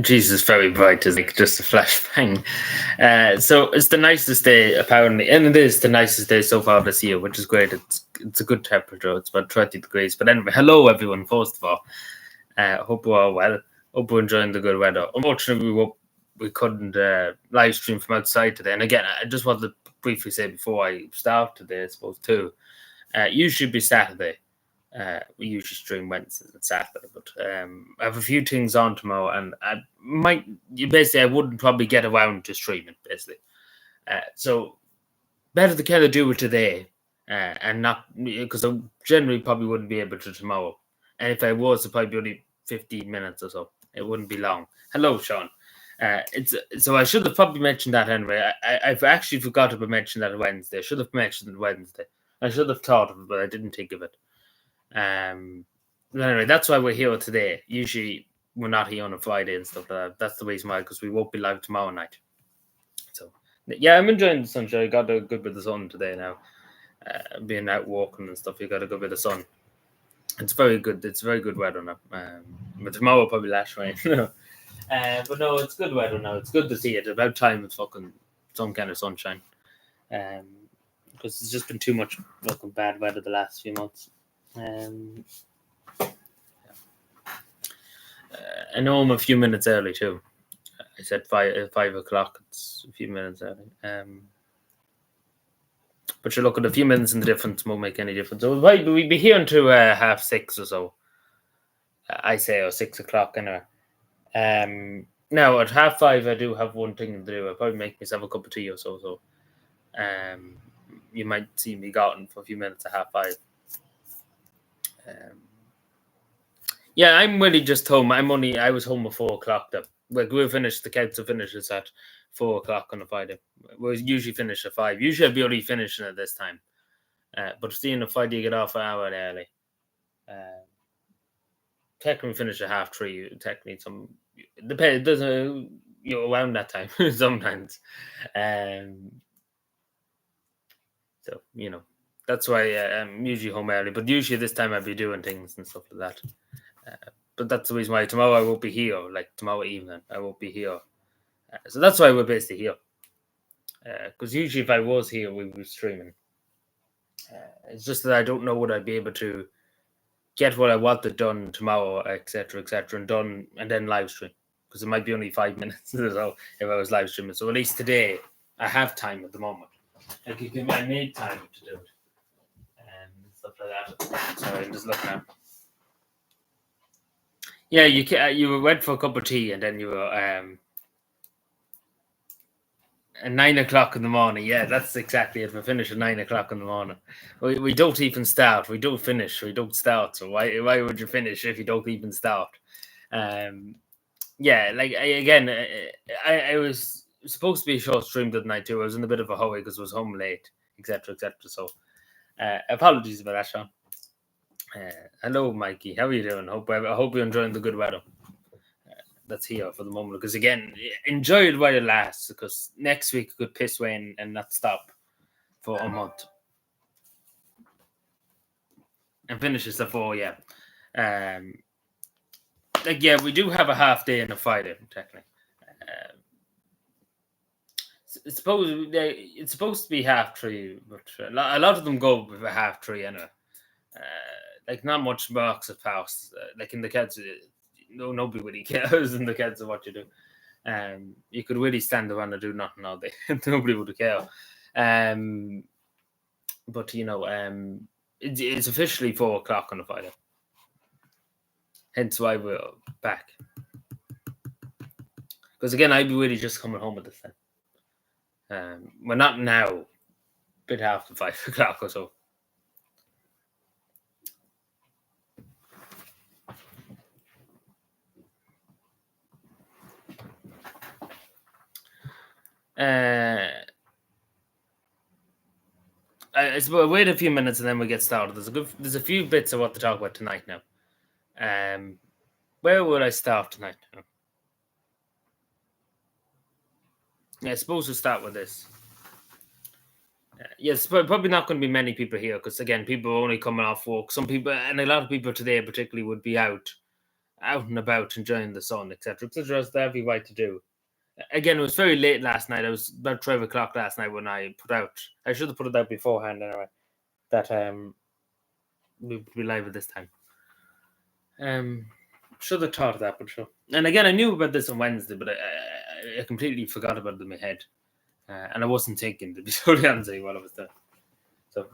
Jesus, very bright, is like just a flashbang. So it's the nicest day apparently, and it is the nicest day so far this year, which is great. It's a good temperature. It's about 20 degrees. But anyway, hello everyone. First of all, hope we're all well. Hope we're enjoying the good weather. Unfortunately, we couldn't live stream from outside today. And again, I just wanted to briefly say before I start today, I suppose too. Usually be Saturday. We usually stream Wednesdays and Saturday, but I have a few things on tomorrow, and I wouldn't probably get around to streaming basically. So better to kind of do it today, and not because I generally probably wouldn't be able to tomorrow. And if I was, it'd probably be only 15 minutes or so. It wouldn't be long. Hello, Sean. It's so I should have probably mentioned that anyway. I've actually forgot to mention that Wednesday. I should have mentioned it Wednesday. I should have thought of it, but I didn't think of it. But anyway, that's why we're here today. Usually we're not here on a Friday and stuff like that. That's the reason why, because we won't be live tomorrow night. So yeah, I'm enjoying the sunshine. I got a good bit of sun today now. Being out walking and stuff, you got a good bit of sun. It's very good. It's very good weather now. But tomorrow probably last rain. But no, it's good weather now. It's good to see it. About time it's fucking some kind of sunshine. Because it's just been too much fucking bad weather the last few months. I know I'm a few minutes early too. I said 5 o'clock. It's a few minutes early. But you look at a few minutes in the difference won't make any difference. So we'd be here until 6:30 or so. I say, or 6 o'clock anyway. Now at 5:30, I do have one thing to do. I'll probably make myself a cup of tea or so. So, you might see me gotten for a few minutes at 5:30. Yeah, I'm really just home. I was home at 4 o'clock though. We'll finish the council finishes at 4 o'clock on a Friday. We usually finish at 5. Usually I'll be only finishing at this time. But seeing a Friday you get off an hour early. Technically finish at 3:30. Technically some depends. It doesn't around that time sometimes. So that's why I'm usually home early. But usually this time I'll be doing things and stuff like that. But that's the reason why tomorrow I won't be here. Like tomorrow evening, I won't be here. So that's why we're basically here. Because usually if I was here, we would be streaming. It's just that I don't know would I be able to get what I wanted done tomorrow, etc., and done, and then live stream. Because it might be only 5 minutes or so if I was live streaming. So at least today, I have time at the moment. I need time to do it. And stuff like that. Sorry, I'm just looking at. Yeah, you went for a cup of tea and then you were at 9 o'clock in the morning. Yeah, that's exactly it. We finish at 9 o'clock in the morning. We don't even start. We don't finish. We don't start. So why would you finish if you don't even start? Yeah, like I was supposed to be a short stream that night too. I was in a bit of a hurry because I was home late, etc. So apologies about that, Sean. Hello, Mikey. How are you doing? I hope you're enjoying the good weather. That's here for the moment. Because again, enjoy it while it lasts. Because next week it could piss rain and not stop for a month. And finishes the 4, yeah. We do have a half day and a Friday, technically. It's supposed to be 3:30, but a lot of them go with a 3:30 anyway. Like not much marks have passed. Like in the kids, nobody really cares in the kids of what you do. You could really stand around and do nothing all day. Nobody would care. But it's officially 4 o'clock on a Friday. Hence why we're back. Because again, I'd be really just coming home at this time. We're not now, a bit after 5 o'clock or so. I suppose wait a few minutes and then we get started. There's a few bits I want to talk about tonight now. Where would I start tonight? Yeah, I suppose we'll start with this. Yes, probably not going to be many people here because again, people are only coming off work. Some people and a lot of people today, particularly, would be out out and about enjoying the sun, etc., etc., as they have every right to do. Again, it was very late last night. It was about 12 o'clock last night when I put out. I should have put it out beforehand anyway. That we would be live at this time. Should have thought of that, but sure. And again, I knew about this on Wednesday, but I completely forgot about it in my head, and I wasn't thinking, to be totally honest with you, what I was doing. So.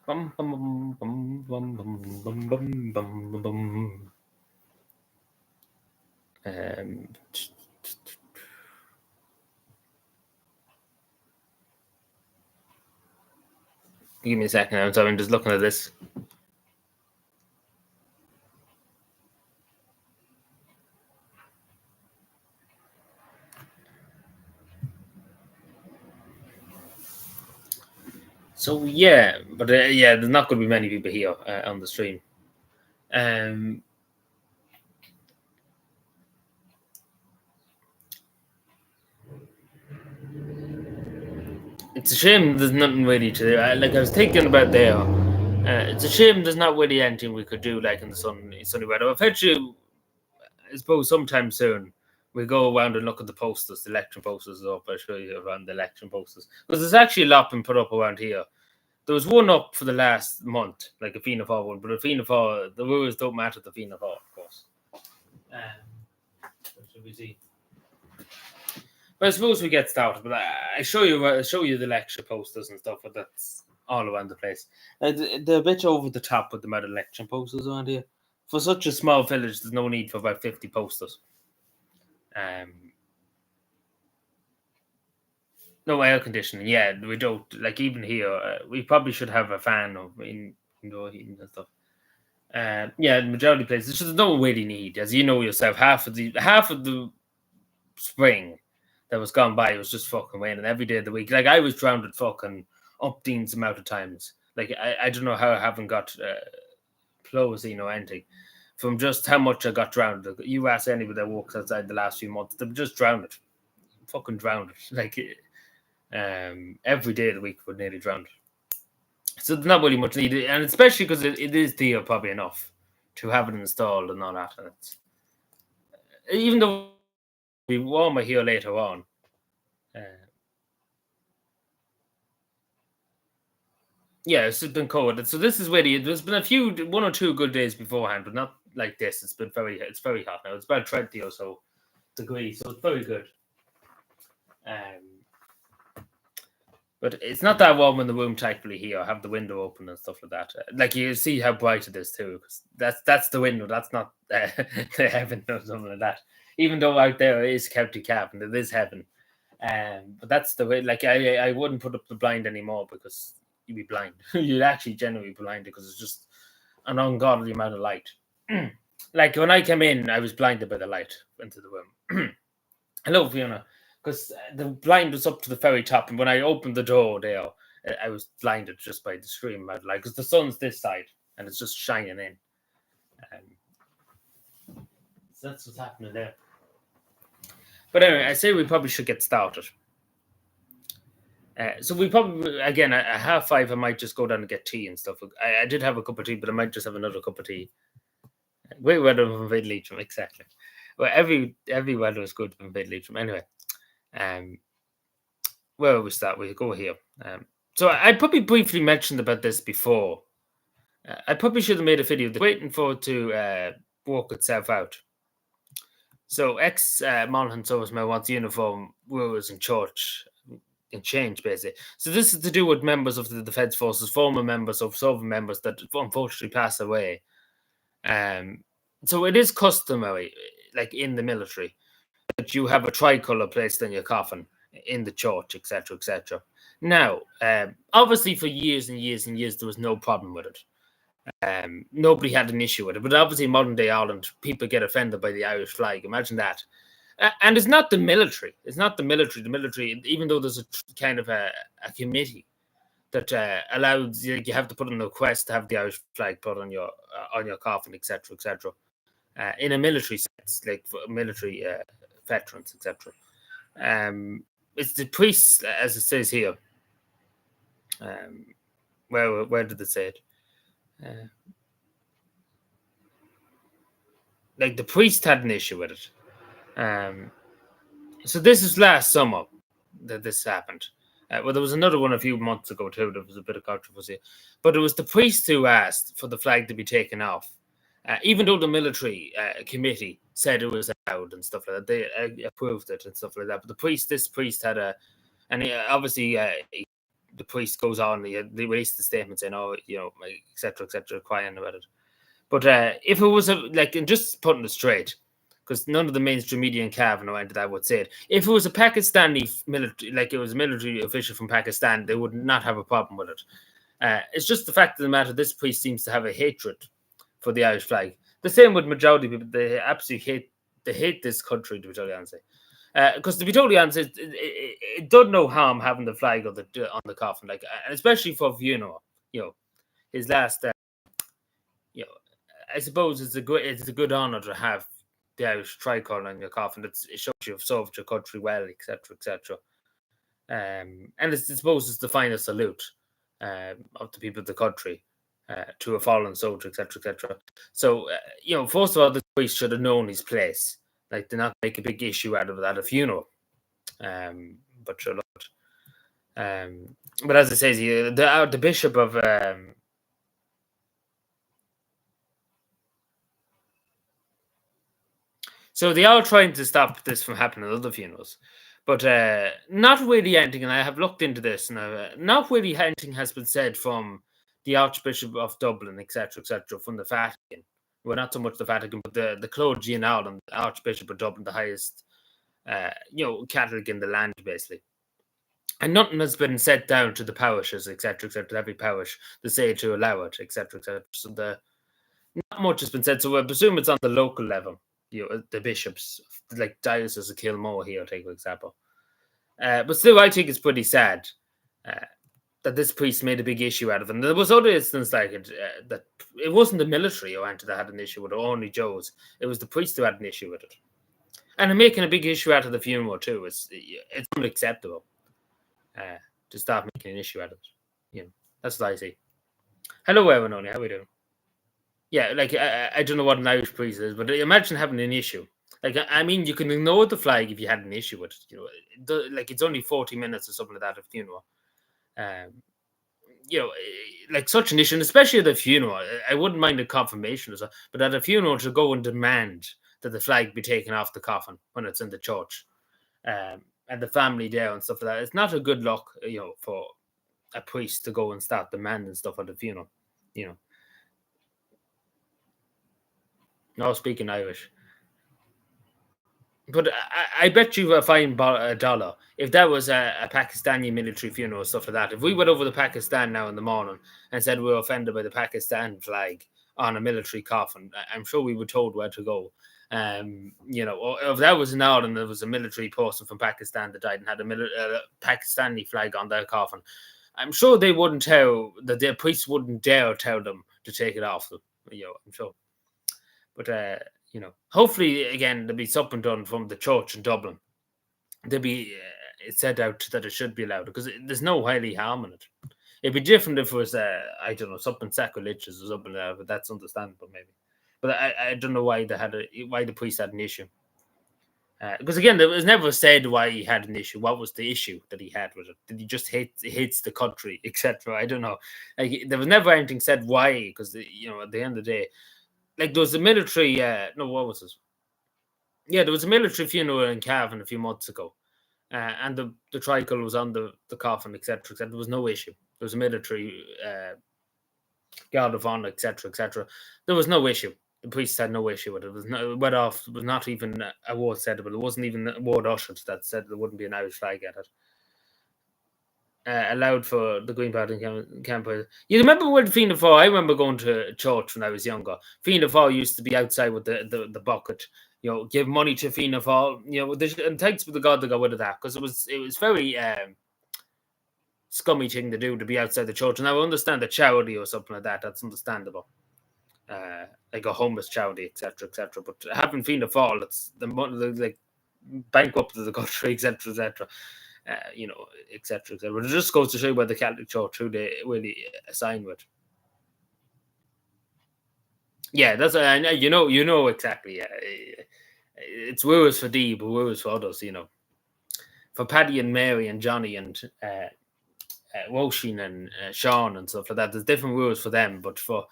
Bum, bum, bum, bum, bum, bum, bum, bum, bum, bum. Give me a second. I'm sorry, I'm just looking at this. So yeah, but yeah, there's not going to be many people here on the stream. It's a shame there's nothing really to do. Like I was thinking about there. It's a shame there's not really anything we could do like in the sunny weather. I've had you, I suppose, sometime soon. We go around and look at the posters, the election posters up. I'll show you around the election posters because there's actually a lot been put up around here. There was one up for the last month, like a Fianna Fáil one, but a Fianna Fáil, the rules don't matter to Fianna Fáil, of course. What should we see? But I suppose we get started. But I show you the lecture posters and stuff, but that's all around the place. They're a bit over the top with the amount of election posters around here. For such a small village, there's no need for about 50 posters. No air conditioning. Yeah, we don't like even here. We probably should have a fan or indoor heating and stuff. Yeah, the majority of places there's no really need, as you know yourself. Half of the spring that was gone by was just fucking raining every day of the week. Like I was drowned fucking upteens amount of times. Like I don't know how I haven't got pleurisy or anything from just how much I got drowned. You ask anybody that walks outside the last few months, they've just drowned it, fucking drowned it. Like every day of the week would nearly drown. So there's not really much needed, and especially because it is there probably enough to have it installed and all that. And it's, even though we warmer here later on. Yeah, it's been cold. So this is really there's been one or two good days beforehand, but not like this. It's very hot now. It's about 20 or so degrees, so it's very good. But it's not that warm in the room, thankfully. Here, I have the window open and stuff like that. Like you see how bright it is too, because that's the window. That's not the heaven or something like that. Even though out there it is County Cap and it is heaven, but that's the way. Like I wouldn't put up the blind anymore because you'd be blind. You'd actually genuinely be blinded because it's just an ungodly amount of light. Like when I came in, I was blinded by the light into the room. Hello, Fiona. Because the blind was up to the very top, and when I opened the door there, I was blinded just by the stream of light because the sun's this side and it's just shining in. So that's what's happening there. But anyway, I say we probably should get started. So we probably again at 5:30 I might just go down and get tea and stuff. I did have a cup of tea, but I might just have another cup of tea. Great weather from Leitrim, exactly. Well, every weather is good from Leitrim. Anyway. Where we start? We go here. So I probably briefly mentioned about this before. I probably should have made a video waiting for it to work itself out. So Monaghan Servicemen wants uniform rules in church and change basically. So this is to do with members of the Defence Forces, former members of serving members that unfortunately pass away. So it is customary, like in the military, that you have a tricolour placed in your coffin in the church, etc., etc. Now, obviously, for years and years and years, there was no problem with it. Nobody had an issue with it. But obviously, in modern day Ireland, people get offended by the Irish flag. Imagine that. And it's not the military. It's not the military. The military, even though there's a kind of a committee that allows you have to put in a request to have the Irish flag put on your coffin, etc., etc. In a military sense, like for military veterans, etc. It's the priests, as it says here. Where did it say it? Like the priest had an issue with it. So this is last summer that this happened. Well, there was another one a few months ago too. There was a bit of controversy, but it was the priest who asked for the flag to be taken off, even though the military committee said it was allowed and stuff like that. They approved it and stuff like that. But this priest had and obviously the priest goes on. They released the statement saying, "Oh, etc., crying about it." But if it was and just putting it straight, because none of the mainstream media in Cavan or into that would say it. If it was a Pakistani military, like it was a military official from Pakistan, they would not have a problem with it. It's just the fact of the matter, this priest seems to have a hatred for the Irish flag. The same with majority people. They absolutely hate this country, to be totally honest. Because to be totally honest, it does no harm having the flag on the coffin, and especially for his last. I suppose it's a good honor to have the Irish tricolour on your coffin. It shows you've served your country well, etc., etc. And I suppose it's the final salute of the people of the country to a fallen soldier, etc., etc. So, first of all, the priest should have known his place. Like, do not make a big issue out of it at a funeral. But sure, but as it says here, the bishop of so they are trying to stop this from happening at other funerals, but not really anything. And I have looked into this, and not really anything has been said from the Archbishop of Dublin, etc., etc., from the Vatican. Well, not so much the Vatican, but the clergy in Ireland, the Archbishop of Dublin, the highest, Catholic in the land, basically. And nothing has been set down to the parishes, etc., etc., every parish to say to allow it, etc., etc. So not much has been said. So I presume it's on the local level. The bishops, like Diocese of Kilmore here, take for example. But still, I think it's pretty sad that this priest made a big issue out of it. And there was other instances like it, that it wasn't the military or anything that had an issue with it, or only Joe's. It was the priest who had an issue with it. And making a big issue out of the funeral too, it's unacceptable to start making an issue out of it. That's what I see. Hello, everyone. How are we doing? Yeah, like I don't know what an Irish priest is, but imagine having an issue. Like, I mean, you can ignore the flag if you had an issue with it. Like it's only 40 minutes or something like that at a funeral. Like such an issue, and especially at a funeral, I wouldn't mind a confirmation or so, but at a funeral to go and demand that the flag be taken off the coffin when it's in the church, and the family there and stuff like that, it's not a good look, for a priest to go and start demanding stuff at the funeral, No, speaking Irish. But I bet you a fine $1 if that was a Pakistani military funeral or stuff like that. If we went over to Pakistan now in the morning and said we were offended by the Pakistan flag on a military coffin, I'm sure we were told where to go. Or if that was in Ireland, there was a military person from Pakistan that died and had a Pakistani flag on their coffin. I'm sure they wouldn't tell that their priests wouldn't dare tell them to take it off them. I'm sure. But hopefully again there'll be something done from the church in Dublin. There'll be it's said out that it should be allowed because there's no highly harm in it. It'd be different if it was I don't know, something sacrilegious or something like that, but that's understandable maybe. But I don't know why why the priest had an issue. Because again, it was never said why he had an issue. What was the issue that he had with it? Did he just hates the country, etc.? I don't know. Like, there was never anything said why, because at the end of the day, like there was a military. No, what was this? Yeah, there was a military funeral in Cavan a few months ago, and the tricolour was on the coffin, etc. There was no issue. There was a military guard of honor, etc., etc. There was no issue. The priests had no issue with it. It was not even a word said about it. It wasn't even a word ushered that said there wouldn't be an Irish flag at it. Allowed for the Green Party campaign. You remember when Fianna Fáil? I remember going to church when I was younger. Fianna Fáil used to be outside with the bucket, give money to Fianna Fáil. And thanks for the God that got rid of that, because it was very scummy thing to do, to be outside the church. And I understand a charity or something like that. That's understandable. Like a homeless charity, etc., etc. But having Fianna Fáil, it's the bankrupt the country, etc., etc. Etc., etc. But it just goes to show where the Catholic Church who they really assign with. Yeah, that's I know. You know exactly. Yeah, it's worse for Dee, but worse for others. For Paddy and Mary and Johnny and Woshin and Sean and stuff like that. There's different rules for them, but for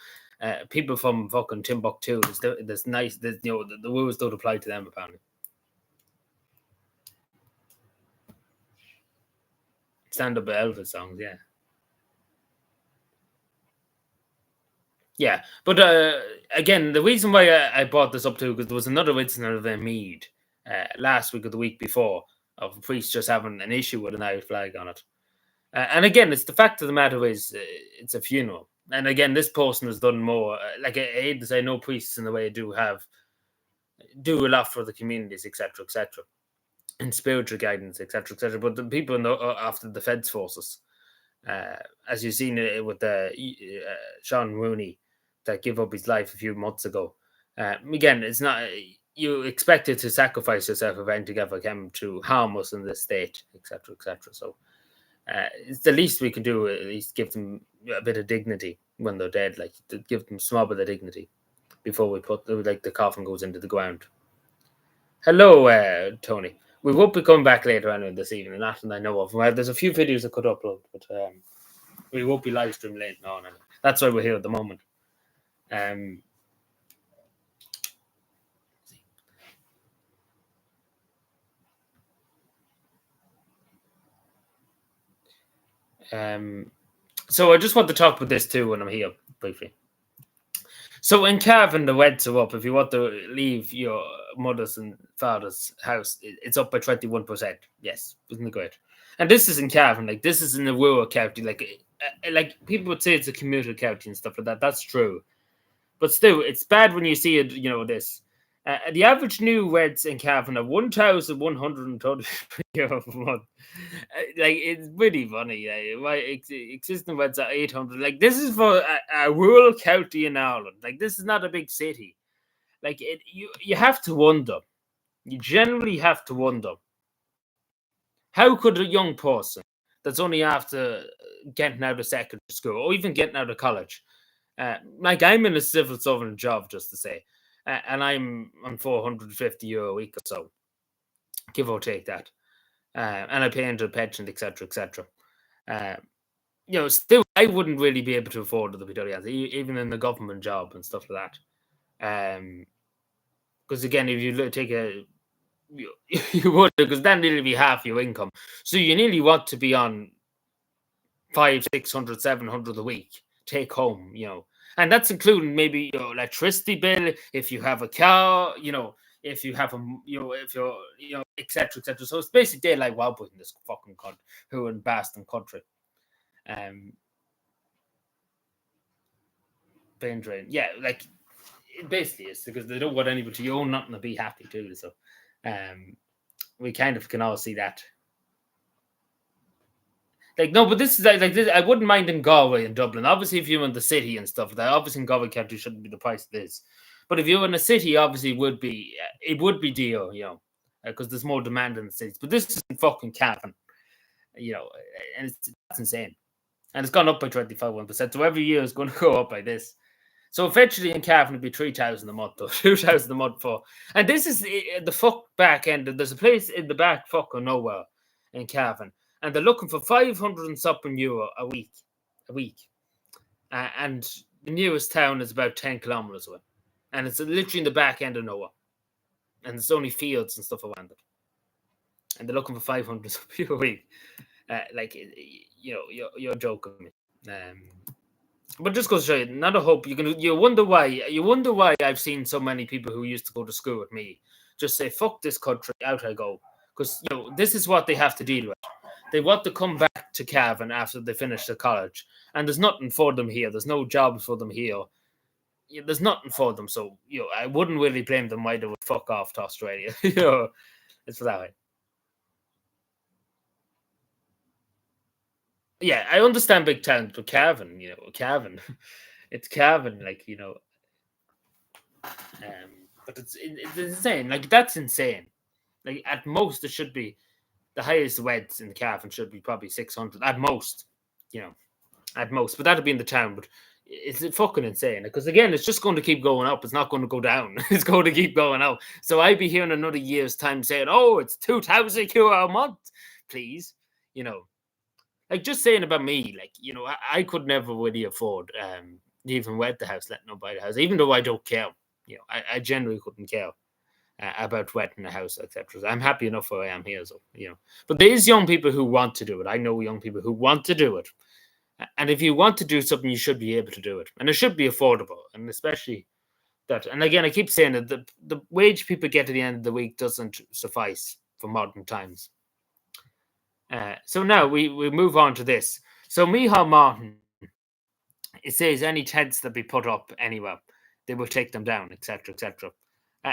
people from fucking Timbuktu, there's nice. The rules don't apply to them apparently. Stand up Elvis songs, yeah, yeah. But again, the reason why I brought this up too because there was another incident of them Mead last week or the week before of a priest just having an issue with an Irish flag on it. And again, it's the fact of the matter is, it's a funeral. And again, this person has done more. Like I hate to say, no priests in the way do a lot for the communities, etc., etc., and spiritual guidance, etc., etc. But the people after the Feds forces, uh, as you've seen it with the Sean Rooney that gave up his life a few months ago. Again, it's not you expected to sacrifice yourself event together came to harm us in this state, etc., etc. So it's the least we can do. At least give them a bit of dignity when they're dead, like to give them small bit of dignity before we put like the coffin goes into the ground. Hello, Tony. We won't be coming back later on this evening, not that I know of. Well, there's a few videos I could upload, but we won't be live stream later on. And that's why we're here at the moment. Um, so I just want to talk about this too when I'm here briefly. So in Cavan, the rents are up. If you want to leave your mother's and father's house, it's up by 21%. Yes, isn't it great? And this is in Cavan, like this is in a rural county. Like people would say it's a commuter county and stuff like that. That's true, but still, it's bad when you see it. This. The average new rents in Cavan are 1,130 euro per month. Like it's really funny. Why existing rents are 800. Like this is for a rural county in Ireland. Like this is not a big city. Like you have to wonder. You generally have to wonder how could a young person that's only after getting out of secondary school or even getting out of college, like I'm in a civil servant job, just to say, and I'm on 450 euro a week or so, give or take that, and I pay into a pension, etc., etc. Still, I wouldn't really be able to afford the Victorians, even in the government job and stuff like that. Because again, if you take you would, because that nearly be half your income. So you nearly want to be on 500, 600, 700 a week take home, and that's including maybe your electricity bill if you have a car, if you have if you're, etc., etc. So it's basically daylight robbery in this fucking country, who in Boston country. Pain drain. Yeah, like it basically is because they don't want anybody to own nothing to be happy too. So, we kind of can all see that. Like no, but this is like this. I wouldn't mind in Galway and Dublin. Obviously, if you're in the city and stuff, that obviously in Galway County shouldn't be the price it is. But if you're in a city, obviously it would be dear, because there's more demand in the cities. But this is in fucking Cavan, and that's insane. And it's gone up by 25%. So every year is going to go up by this. So eventually in Cavan it'll be 3,000 a month or 2,000 a month for. And this is the fuck back end. There's a place in the back fucking nowhere in Cavan, and they're looking for 500 and something euro a week, and the nearest town is about 10 kilometers away, and it's literally in the back end of nowhere, and there's only fields and stuff around it, and they're looking for 500 a week. Like you're joking me. But just goes to show you, not a hope. You wonder why I've seen so many people who used to go to school with me just say fuck this country, out I go, because this is what they have to deal with. They want to come back to Cavan after they finish the college, and there's nothing for them here. There's no jobs for them here. There's nothing for them, so I wouldn't really blame them why they would fuck off to Australia. It's that way. Yeah, I understand big towns, but Cavan, Cavan, it's Cavan, like but it's insane. Like that's insane. Like at most, it should be the highest weds in the cavan should be probably 600 at most. You know, at most. But that'd be in the town. But it's fucking insane because again, it's just going to keep going up. It's not going to go down. It's going to keep going up. So I'd be here in another year's time saying, "Oh, it's 2,000 euro a month, please." You know, like just saying about me, like I could never really afford even wet the house, let nobody the house, even though I don't care. I generally couldn't care about wetting the house, etc. I'm happy enough where I am here, so But there is young people who want to do it. I know young people who want to do it, and if you want to do something, you should be able to do it, and it should be affordable, and especially that. And again, I keep saying that the wage people get at the end of the week doesn't suffice for modern times. So now we move on to this. So Micheál Martin, it says any tents that be put up anywhere, they will take them down, etc., etc.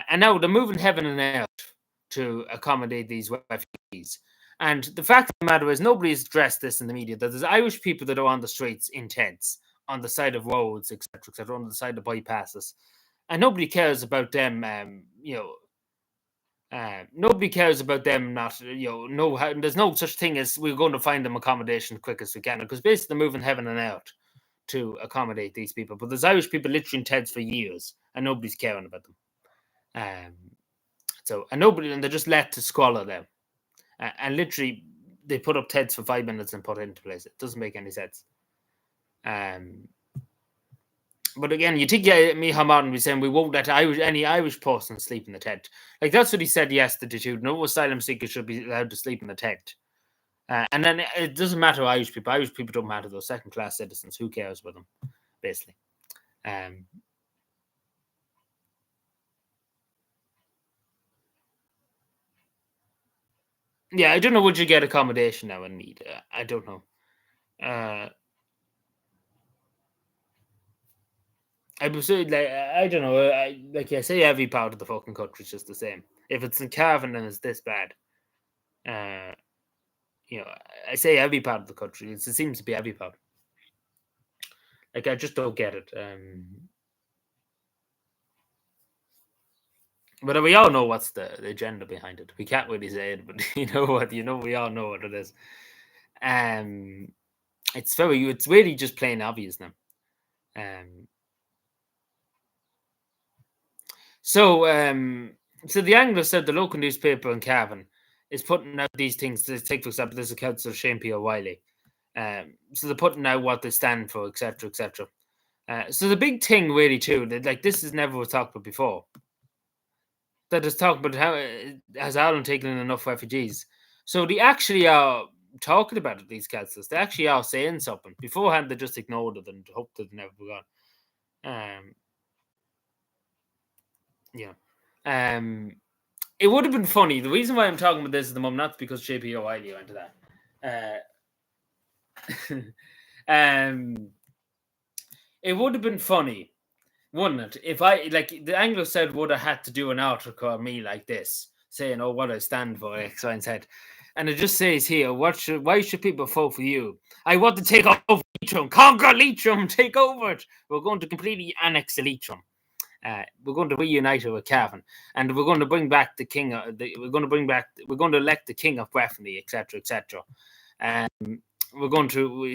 And now they're moving heaven and earth to accommodate these refugees. And the fact of the matter is, nobody's addressed this in the media. That there's Irish people that are on the streets in tents, on the side of roads, etc., etc., on the side of bypasses, and nobody cares about them. Nobody cares about them not, there's no such thing as we're going to find them accommodation as quick as we can, because basically they're moving heaven and earth to accommodate these people. But there's Irish people literally in tents for years and nobody's caring about them. And they're just let to squalor them. And literally they put up tents for 5 minutes and put it into place. It doesn't make any sense. But again, you think Micheál Martin was saying we won't let any Irish person sleep in the tent. Like that's what he said yesterday too. No asylum seekers should be allowed to sleep in the tent. And then it doesn't matter Irish people. Irish people don't matter. Those second-class citizens. Who cares with them, basically? Yeah, I don't know. Would you get accommodation now in need? I don't know. I would say, like, I don't know. I say every part of the fucking country is just the same. If it's in Cavan and it's this bad, I say every part of the country. It seems to be every part. Like I just don't get it. But we all know what's the agenda behind it. We can't really say it, but you know what? We all know what it is. It's really just plain obvious now. So the Angler said the local newspaper in Cavan is putting out these things. Take for example, this account of Shane P. O'Reilly. So they're putting out what they stand for, etc., etc. So the big thing, really, too, that like this is never was talked about before. That is talked about how has Ireland taken in enough refugees? So they actually are talking about it. These councillors, they actually are saying something. Beforehand, they just ignored it and hoped it never forgot. It would have been funny. The reason why I'm talking about this at the moment, not because JP O'Reilly went to that. It would have been funny, wouldn't it? If the Anglo said would have had to do an article on me like this, saying, "Oh, what I stand for X, Y, and Z," and it just says here, why should people vote for you? I want to take over Leitrim, conquer Leitrim, take over it. We're going to completely annex Leitrim. We're going to reunite it with Cavan, and we're going to bring back the king. We're going to elect the king of Breffni, etc., etc. We're going to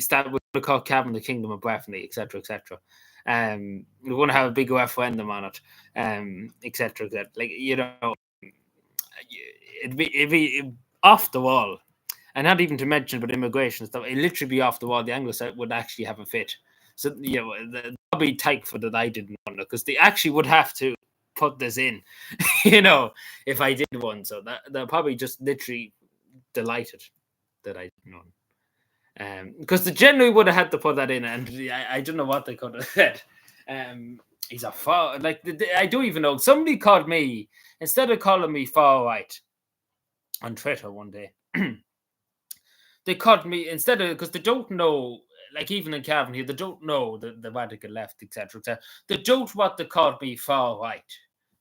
call Cavan the kingdom of Breffni, etc., etc. We're going to have a big referendum on it, etc., etc. Like it'd be off the wall, and not even to mention about immigration stuff. It'd literally be off the wall. The Anglo would actually have a fit. So the probably take for that I didn't want it because they actually would have to put this in, if I did one. So they're probably just literally delighted that I didn't know. Because they generally would have had to put that in, and I don't know what they could have said. He's a far I don't even know. Somebody called me instead of calling me far right on Twitter one day. They called me instead of because they don't know. Like even in Cavan here, they don't know the radical left, etc., etc. They don't what they called me far right.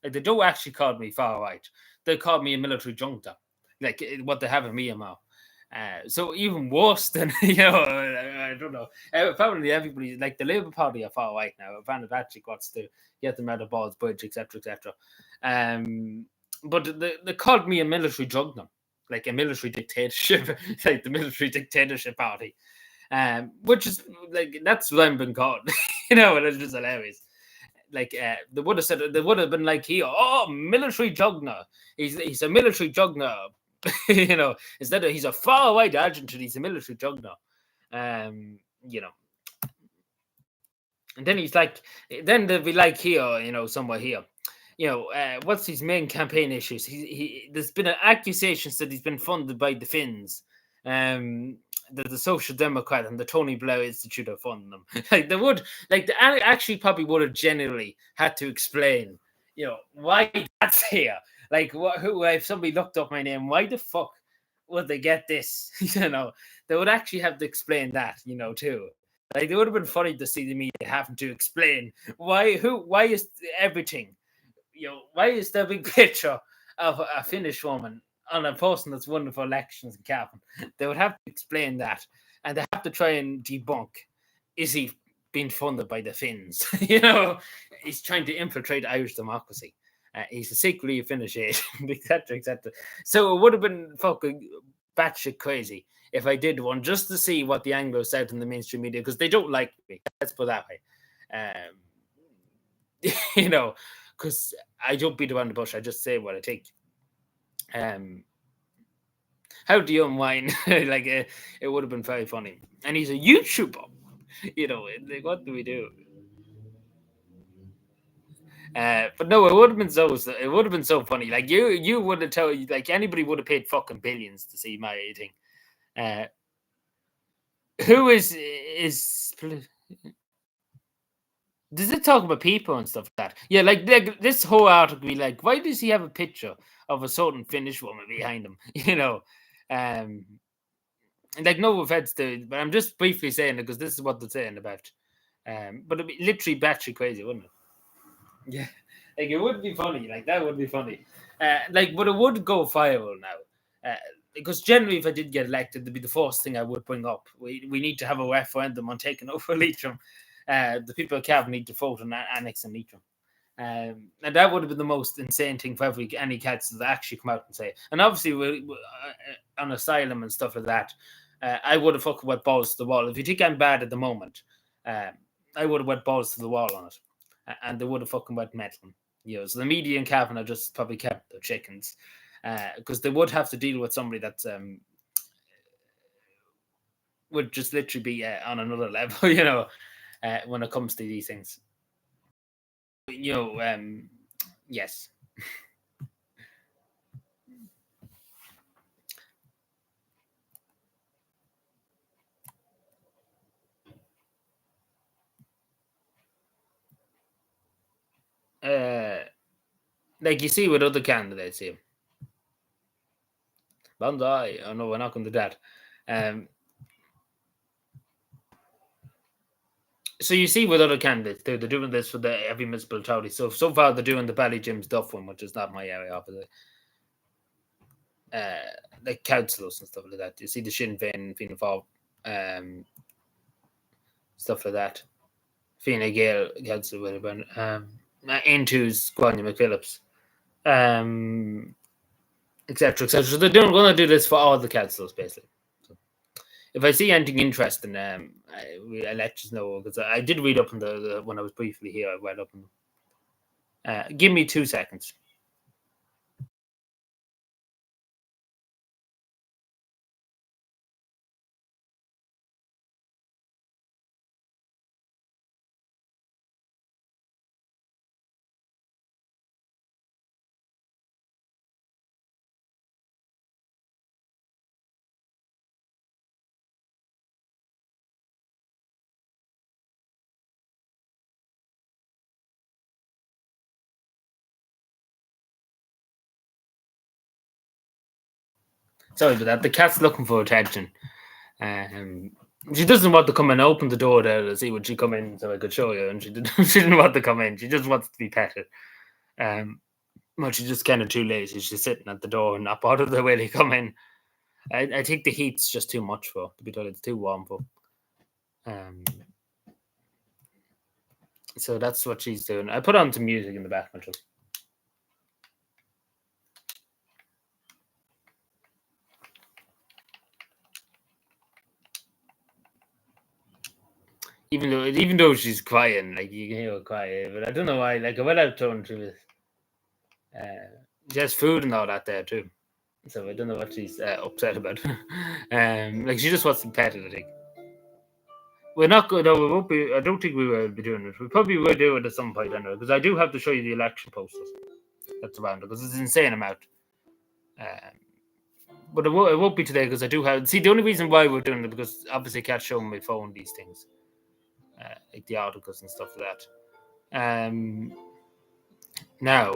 Like they don't actually call me far right. They called me a military junta, like what they have in Myanmar. So even worse than I don't know. Apparently everybody like the Labour Party are far right now. Van Patrick wants to get them out of Ball's Bridge, etc., etc. but they called me a military juggler, like a military dictatorship, like the military dictatorship party, which is like that's what I've been called, and it's just hilarious. Like they would have said, they would have been like, "Here, oh, military juggler. He's a military juggler." Instead of he's a far white adjutant, he's a military juggler. Um, you know, and then he's like, then they'll be like here, somewhere here. What's his main campaign issues? There's been accusations that he's been funded by the Finns, the Social Democrat and the Tony Blair Institute are funding them. Like they actually probably would have generally had to explain, why that's here. Like, who if somebody looked up my name, why the fuck would they get this? They would actually have to explain that, too. Like, it would have been funny to see the media having to explain why is everything, why is there a big picture of a Finnish woman on a person that's won for elections in Cavan? They would have to explain that, and they have to try and debunk: is he being funded by the Finns? He's trying to infiltrate Irish democracy. He's a secretly a Finnish agent, etc., etc. So it would have been fucking batshit crazy if I did one just to see what the Anglo said in the mainstream media, because they don't like me. Let's put it that way. Because I don't beat around the bush. I just say what I think. How do you unwind? It would have been very funny. And he's a YouTuber. Like, what do we do? But no, it would have been so funny. Like you would have told, like, anybody would have paid fucking billions to see my thing. Who is does it talk about people and stuff like that? Yeah, like this whole article be like, why does he have a picture of a certain Finnish woman behind him? Like, no offense to it, but I'm just briefly saying it because this is what they're saying about. But it'd be literally batshit crazy, wouldn't it? Yeah, like it would be funny. Like that would be funny. But it would go viral now. Because generally, if I did get elected, it'd be the first thing I would bring up. We need to have a referendum on taking over Leitrim. The people of Cavan need to vote on annexing Leitrim. And that would have been the most insane thing for any cats to actually come out and say. And obviously, on asylum and stuff like that, I would have fucking went balls to the wall. If you think I'm bad at the moment, I would have went balls to the wall on it, and they would have fucking went meddling. So the media in Cavan are just probably kept their chickens, because they would have to deal with somebody that would just literally be on another level, when it comes to these things. Yes. Like you see with other candidates here. Banzai. Oh no, we're not going to do that. So you see with other candidates, they're doing this for every municipal charity. So far they're doing the Ballyjim's Duff one, which is not my area, opposite. Like councillors and stuff like that. You see the Sinn Féin, Fianna Fáil, stuff like that. Fine Gael council, whatever. Into's Gwanya McPhillips, etc., etc. So they're going to do this for all the councils, basically. So if I see anything interesting, I'll let you know, because I did read up on the when I was briefly here. I read up on. Give me 2 seconds. Sorry about that. The cat's looking for attention. She doesn't want to come and open the door there to see when she come in, so I could show you. And she didn't want to come in. She just wants to be petted. Well, she's just kind of too lazy. She's sitting at the door and not bothered the way they come in. I think the heat's just too much for her, to be told. It's too warm for. So that's what she's doing. I put on some music in the background. even though she's crying, like you can hear her cry, but I don't know why. Like I went out to her, she has food and all that there too, so I don't know what she's upset about. Like she just wants to be petted, I think. We're not good. No, we won't be. I don't think we will be doing it. We probably will do it at some point anyway, because I do have to show you the election posters that's around it, because it's an insane amount. But it won't be today because I do have. See, the only reason why we're doing it because obviously I can't show my phone these things, like the articles and stuff like that. Now,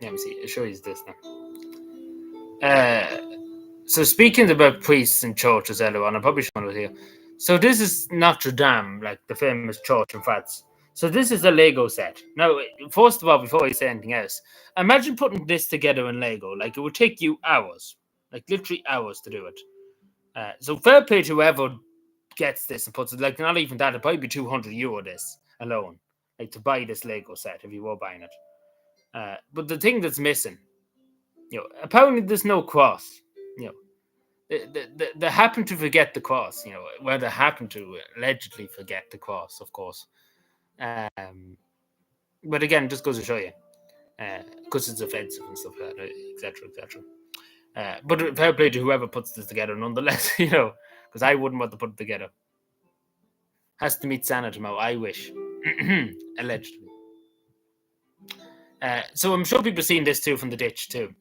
let me see. I'll show you this now. So speaking about priests and churches earlier on, I'm probably showing it here. So this is Notre Dame, like the famous church in France. So this is a Lego set. Now, first of all, before I say anything else, imagine putting this together in Lego. Like it would take you hours, like literally hours to do it. So fair play to whoever gets this and puts it. Like not even that, it'd probably be €200 this alone, like to buy this Lego set if you were buying it. But the thing that's missing, apparently there's no cross. They happen to forget the cross. Where they happen to allegedly forget the cross, of course. But again, just goes to show you, because it's offensive and stuff like that, etc., etc. But fair play to whoever puts this together, nonetheless. Because I wouldn't want to put it together. Has to meet Santa tomorrow. I wish, allegedly. So I'm sure people have seen this too from the ditch too.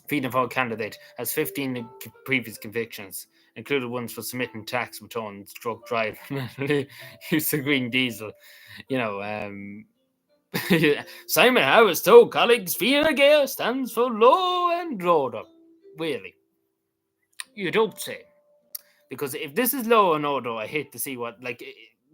Freedom for candidate has 15 previous convictions, including ones for submitting tax returns, drug driving, use of green diesel. Simon Harris told colleagues Fine Gael stands for law and order. Really? You don't say. Because if this is law and order, I hate to see what,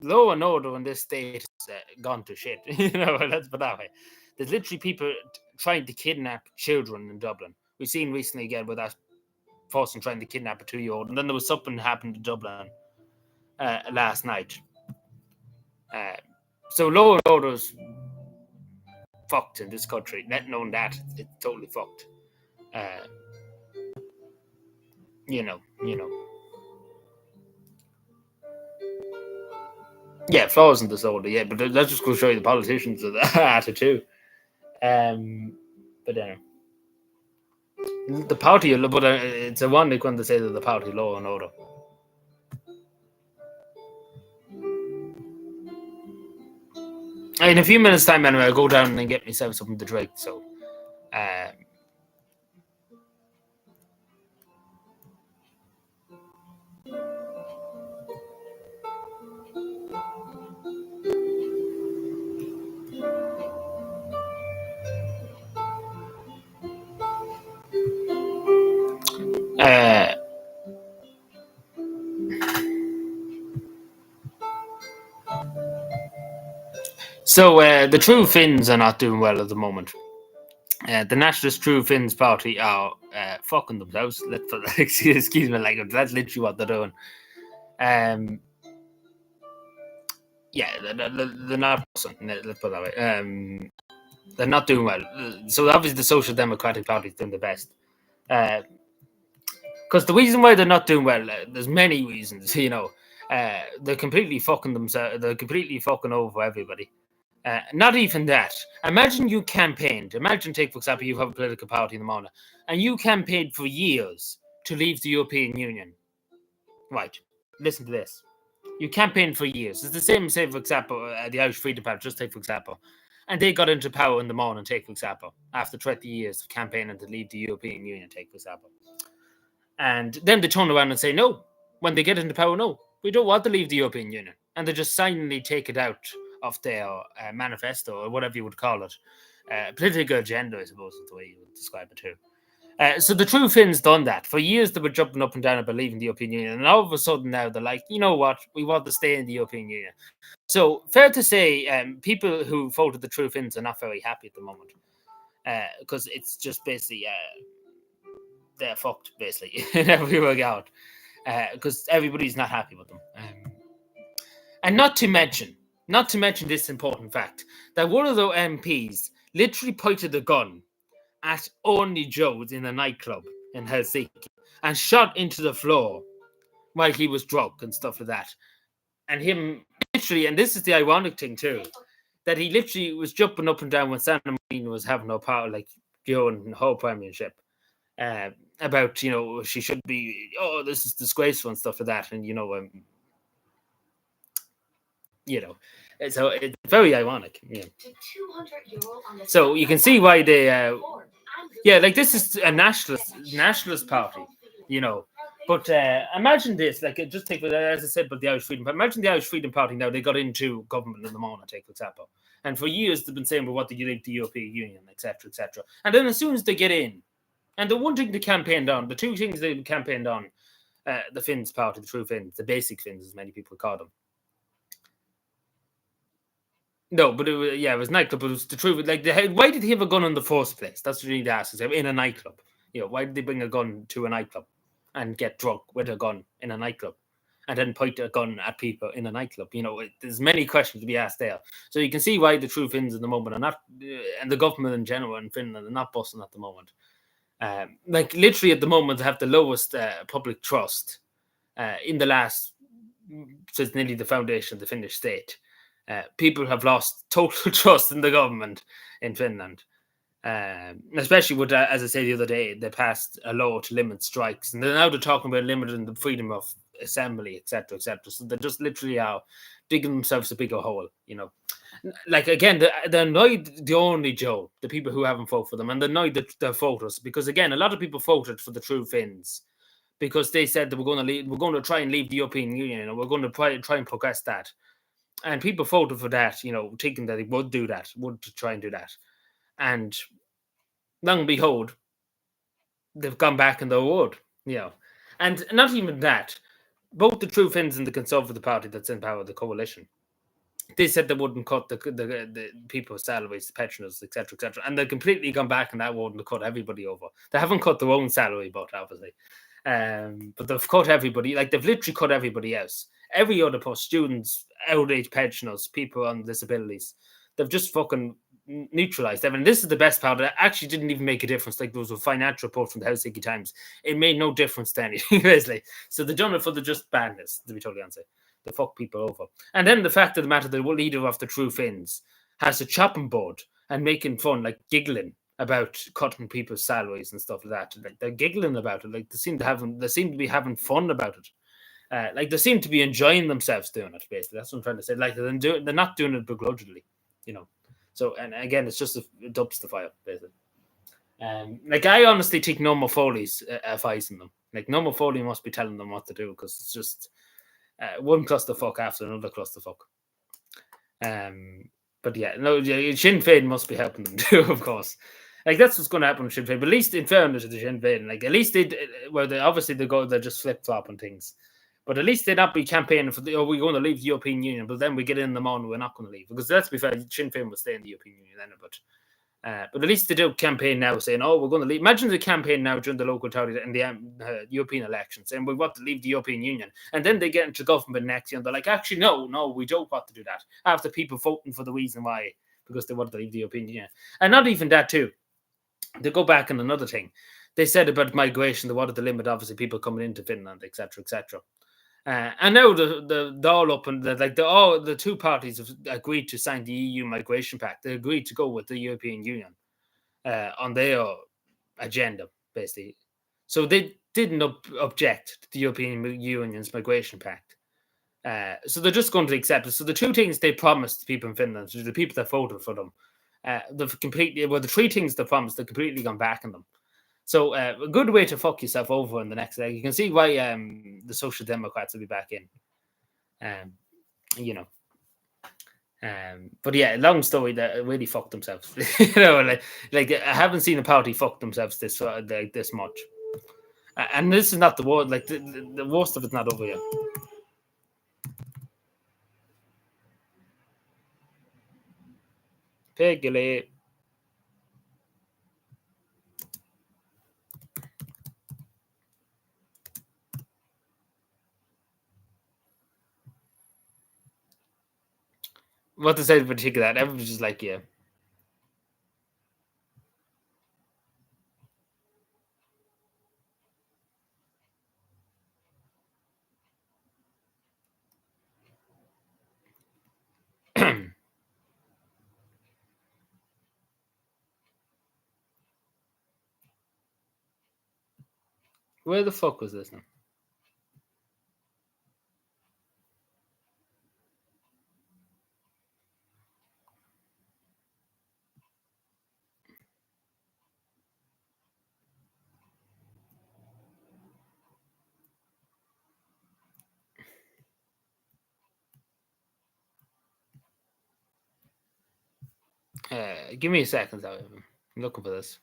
law and order in this state has gone to shit. Let's put it that way. There's literally people trying to kidnap children in Dublin. We've seen recently again with that person trying to kidnap a 2-year-old, and then there was something happened in Dublin last night. So law and order's fucked in this country. Let alone that, it's totally fucked. Yeah, flaws in this order, yeah, but let's just go show you the politicians of that attitude. But the party, but it's ironic when they say that the party law and order. In a few minutes' time, anyway, I'll go down and get myself something to drink. So, the True Finns are not doing well at the moment. The Nationalist True Finns Party are fucking themselves. Excuse me, language. That's literally what they're doing. Yeah, they're not. Let's put it that way. They're not doing well. So obviously, the Social Democratic Party is doing the best. Because the reason why they're not doing well, there's many reasons. They're completely fucking themselves. They're completely fucking over everybody. Not even that. Imagine you campaigned. Imagine, take for example, you have a political party in the morning, and you campaigned for years to leave the European Union. Right. Listen to this. You campaigned for years. It's the same, say, for example, the Irish Freedom Party, just take for example. And they got into power in the morning, take for example, after 20 years of campaigning to leave the European Union, take for example. And then they turn around and say, no, when they get into power, no, we don't want to leave the European Union. And they just silently take it out of their manifesto, or whatever you would call it. Political agenda, I suppose, is the way you would describe it too. So the True Finns done that. For years they were jumping up and down about leaving the European Union, and all of a sudden now they're like, you know what, we want to stay in the European Union. So fair to say, people who voted the True Finns are not very happy at the moment, because it's just basically they're fucked basically in every regard, because everybody's not happy with them. And not to mention this important fact that one of the MPs literally pointed a gun at Only Joe's in a nightclub in Helsinki and shot into the floor while he was drunk and stuff like that. And him literally, and this is the ironic thing too, that he literally was jumping up and down when San Marino was having no power, like during the whole Premiership, uh, about she should be, oh, this is disgraceful and stuff like that, and you know, so it's very ironic. Yeah. So you can see why they, yeah, like this is a nationalist party, you know. But imagine this, like just take as I said, about the Irish Freedom. But imagine the Irish Freedom Party now. They got into government in the moment, take for example, and for years they've been saying, "Well, what do you think the European Union, etc., etc." And then as soon as they get in, and the one thing they campaigned on, the two things they campaigned on, the Finns party, the true Finns, the basic Finns, as many people call them. No, but it was nightclub. But it was the truth. Like, why did he have a gun in the first place? That's what you need to ask yourself. In a nightclub, why did they bring a gun to a nightclub and get drunk with a gun in a nightclub, and then point a gun at people in a nightclub? There's many questions to be asked there. So you can see why the true Finns in the moment are not, and the government in general in Finland are not busting at the moment. Like literally at the moment, they have the lowest public trust in the last since nearly the foundation of the Finnish state. People have lost total trust in the government in Finland, especially with, as I said the other day, they passed a law to limit strikes, and now they're talking about limiting the freedom of assembly, etc., etc. So they just literally are digging themselves a bigger hole. Like again, they're annoyed the only Joe, the people who haven't voted for them, and they're annoyed the voters because again, a lot of people voted for the true Finns because they said that we're going to try and leave the European Union, and we're going to try and progress that. And people voted for that, thinking that he would do that, would try and do that. And long and behold, they've gone back in their word, And not even that, both the True Finns and the Conservative Party that's in power, the coalition, they said they wouldn't cut the people's salaries, the pensioners, etc., etc. And they've completely gone back and that wouldn't cut everybody over. They haven't cut their own salary, but obviously. But they've cut everybody, like they've literally cut everybody else. Every other post, students, old age pensioners, people on disabilities, they've just fucking neutralized them. And this is the best part. It actually didn't even make a difference. Like there was a financial report from the Helsinki Times. It made no difference to anything, basically. So they've done it for the just badness, to be totally honest. They fuck people over. And then the fact of the matter, the leader of the True Finns has a chopping board and making fun, like giggling about cutting people's salaries and stuff like that. Like they're giggling about it. Like they seem to be having fun about it. Like they seem to be enjoying themselves doing it. Basically, that's what I'm trying to say. Like they're not doing it begrudgingly, So and again, it's just a dumpster fire, basically. Like I honestly think Norma Foley's advising them. Like Norma Foley must be telling them what to do because it's just one clusterfuck after another clusterfuck. But yeah, no, Sinn Féin must be helping them too, of course. Like that's what's going to happen with Sinn Féin. But at least in fairness to the Sinn Féin, like at least they're just flip flopping things. But at least they'd not be campaigning for we're going to leave the European Union, but then we get in the morning, we're not going to leave. Because let's be fair, Sinn Féin will stay in the European Union then, but at least they do campaign now saying, oh, we're going to leave. Imagine the campaign now during the local authority and the European elections saying we want to leave the European Union. And then they get into government next year and they're like, actually, no, we don't want to do that. After people voting for the reason why, because they want to leave the European Union. And not even that too. They go back on another thing. They said about migration, they wanted to limit, obviously, people coming into Finland, etc., etc. And now the all up and the two parties have agreed to sign the EU migration pact. They agreed to go with the European Union on their agenda, basically. So they didn't object to the European Union's migration pact. So they're just going to accept it. So the two things they promised people in Finland, the people that voted for them, the three things they promised, they've completely gone back on them. So a good way to fuck yourself over in the next leg. You can see why the Social Democrats will be back in. You know. But yeah, long story that really fucked themselves. like I haven't seen a party fuck themselves this much. And this is not the worst. Like the worst of it's not over yet. Peggy. What to say in particular? That everyone's just like, yeah. Where the fuck was this now? Give me a second, however. I'm looking for this.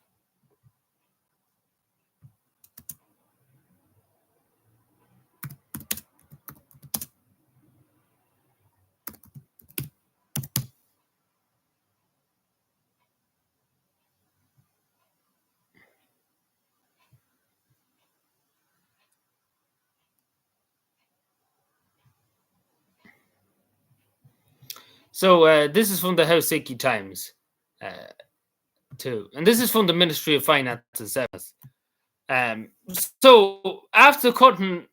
So this is from the Helsinki Times, too, and this is from the Ministry of Finance themselves. So after cutting,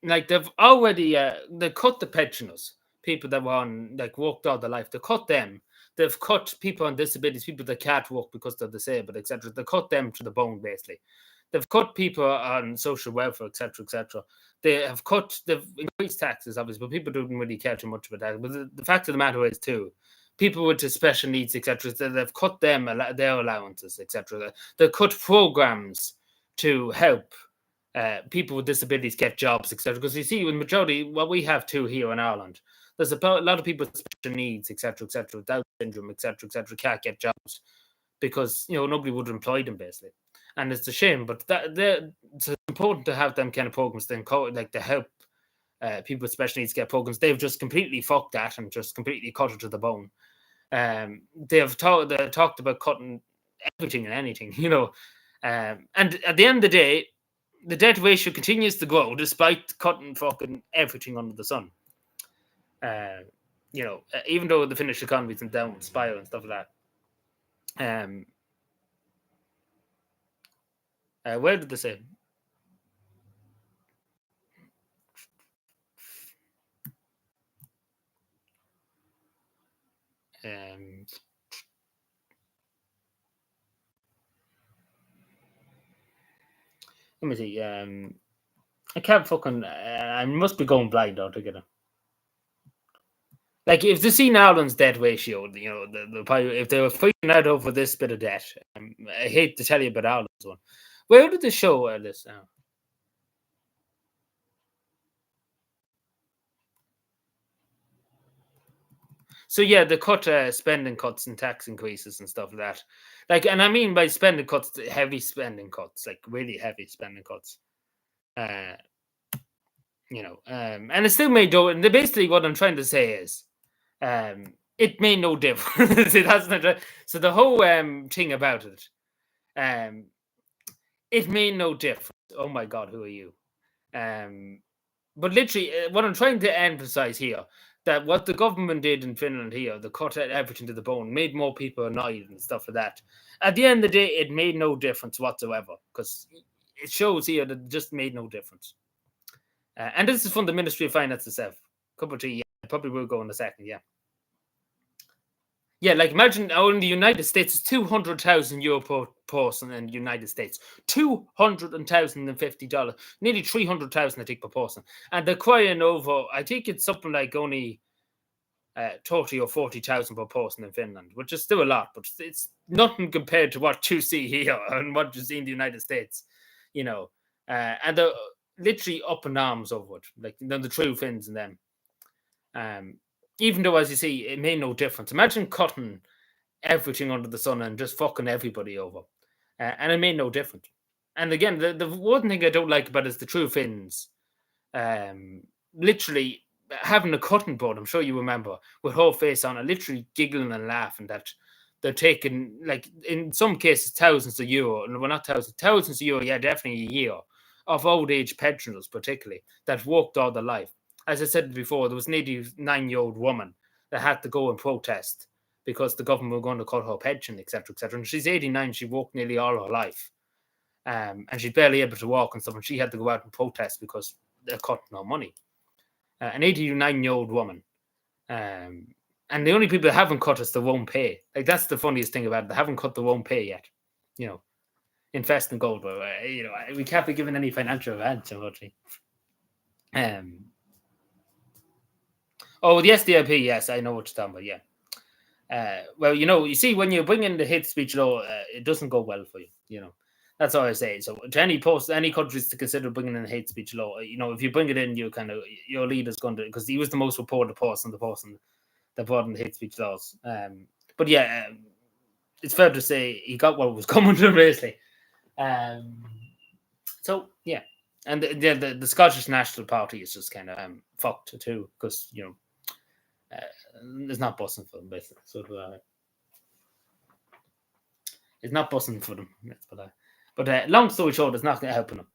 like they've already they cut the pensioners, people that were on like worked all their life. They cut them. They've cut people on disabilities, people that can't work because they're disabled, etc. They cut them to the bone, basically. They've cut people on social welfare, etc., etc. They've increased taxes, obviously, but people don't really care too much about that. But the fact of the matter is, too, people with special needs, etc., they've cut them their allowances, etc. They've cut programs to help people with disabilities get jobs, etc. Because you see, with majority, what we have too here in Ireland, there's a lot of people with special needs, etc., with Down syndrome, etc., can't get jobs because nobody would employ them basically, and it's a shame. But it's important to have them kind of programs then like to help people with special needs get programs. They've just completely fucked that and just completely cut it to the bone. They talked about cutting everything and anything, and at the end of the day, the debt ratio continues to grow despite cutting fucking everything under the sun. Even though the Finnish economy is in downward spiral and stuff like that. Where did they say? Let me see. I can't fucking. I must be going blind altogether. Like if they see Ireland's debt ratio, if they were freaking out over this bit of debt, I hate to tell you about Ireland's one. Where did they show this now? So yeah, the cut spending cuts and tax increases and stuff like that. Like, and I mean by spending cuts, heavy spending cuts, like really heavy spending cuts. And it still made no. And basically, what I'm trying to say is, it made no difference. It hasn't. So the whole thing about it, it made no difference. Oh my god, who are you? But literally, what I'm trying to emphasize here, that what the government did in Finland here, the cut everything to the bone, made more people annoyed and stuff like that. At the end of the day, it made no difference whatsoever because it shows here that it just made no difference. And this is from the Ministry of Finance itself. Cup of tea, yeah, probably will go in a second, yeah. Yeah, like imagine in the United States, it's €200,000 per person in the United States. $250, nearly 300,000, I think, per person. And they're crying over, I think it's something like only 30 or 40,000 per person in Finland, which is still a lot, but it's nothing compared to what you see here and what you see in the United States, and they're literally up in arms over it, like the true Finns and them. Even though, as you see, it made no difference. Imagine cutting everything under the sun and just fucking everybody over, and it made no difference. And again, the one thing I don't like about it is the true Finns, literally having a cutting board. I'm sure you remember with whole face on it, literally giggling and laughing that they're taking, like in some cases, thousands of euro, and well, not thousands of euro, yeah, definitely a year of old age pensioners, particularly that worked all their life. As I said before, there was an 89-year-old woman that had to go and protest because the government were going to cut her pension, etc., etc. And she's 89; she worked nearly all her life, and she's barely able to walk and stuff. And she had to go out and protest because they're cutting her money. An 89-year-old woman, and the only people that haven't cut is the won't pay. Like that's the funniest thing about it. They haven't cut the won't pay yet, invest in gold, but we can't be given any financial advantage, unfortunately. Oh, the SDIP, yes, I know what you're talking about. Yeah. Well, you see, when you bring in the hate speech law, it doesn't go well for you. That's all I say. So, to any countries to consider bringing in the hate speech law, if you bring it in, your leader's going to, because he was the most reported person, the person that brought in the hate speech laws. But yeah, it's fair to say he got what was coming to him, basically. So yeah, and the Scottish National Party is just kind of fucked too, because it's not busting for them, basically. So it's not busting for them. But long story short, it's not going to help them.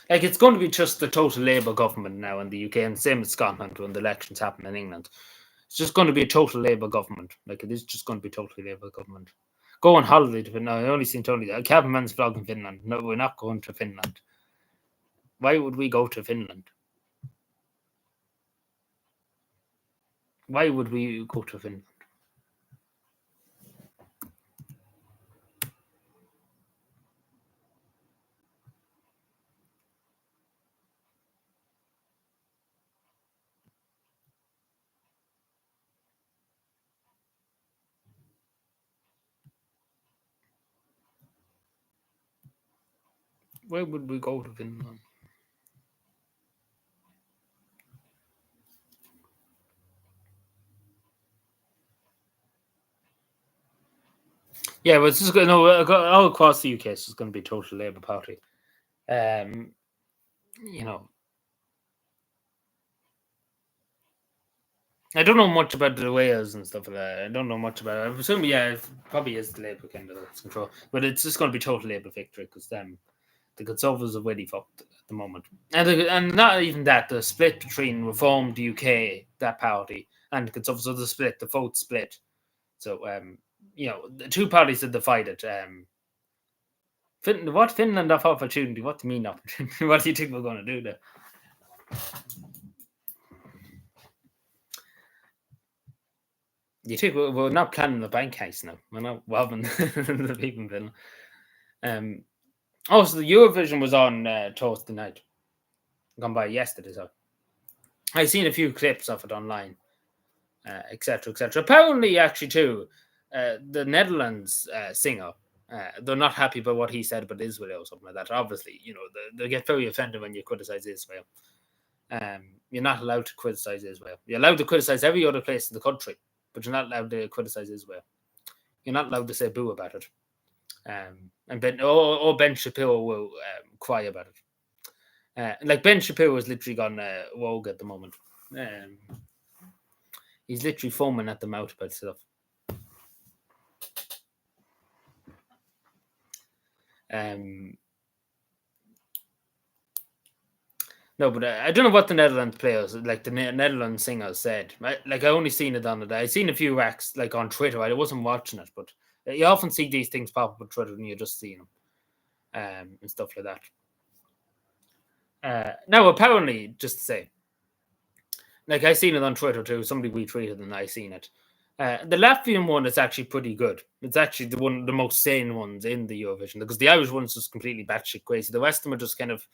Like, it's going to be just the total Labour government now in the UK, and same as Scotland when the elections happen in England. It's just going to be a total Labour government. Like, it is just going to be totally Labour government. Go on holiday to Finland. No, I only seen Tony. Cavan's vlog in Finland. No, we're not going to Finland. Why would we go to Finland? Why would we go to Finland? Why would we go to Finland? Yeah, but it's just going to all across the UK. It's just going to be total Labour Party. I don't know much about the Wales and stuff like that. I don't know much about it. I assume, yeah, it probably is the Labour kind of control, but it's just going to be total Labour victory because the Conservatives are really fucked at the moment, and not even that. The split between Reformed UK, that party, and the Conservatives, the split, the vote split. So the two parties are divided. Finland of opportunity? What do you mean opportunity? What do you think we're going to do there? You think we're not planning the bank heist now? We're not robbing the people in Finland. So the Eurovision was on Thursday night, gone by yesterday. So I've seen a few clips of it online, etc., etc. Apparently, actually, too, the Netherlands singer, they're not happy about what he said about Israel or something like that. Obviously, they get very offended when you criticize Israel. You're not allowed to criticize Israel. You're allowed to criticize every other place in the country, but you're not allowed to criticize Israel. You're not allowed to say boo about it. And Ben Shapiro will cry about it. Like, Ben Shapiro has literally gone rogue at the moment. He's literally foaming at the mouth about stuff. No, but I don't know what the Netherlands players, like the Netherlands singers, said. I only seen it on it. I seen a few racks like on Twitter. I wasn't watching it, but you often see these things pop up on Twitter and you just see them and stuff like that. Now, apparently, just to say, like, I seen it on Twitter too. Somebody retweeted and I seen it. The Latvian one is actually pretty good. It's actually the most sane ones in the Eurovision, because the Irish one's just completely batshit crazy. The rest of them are just kind of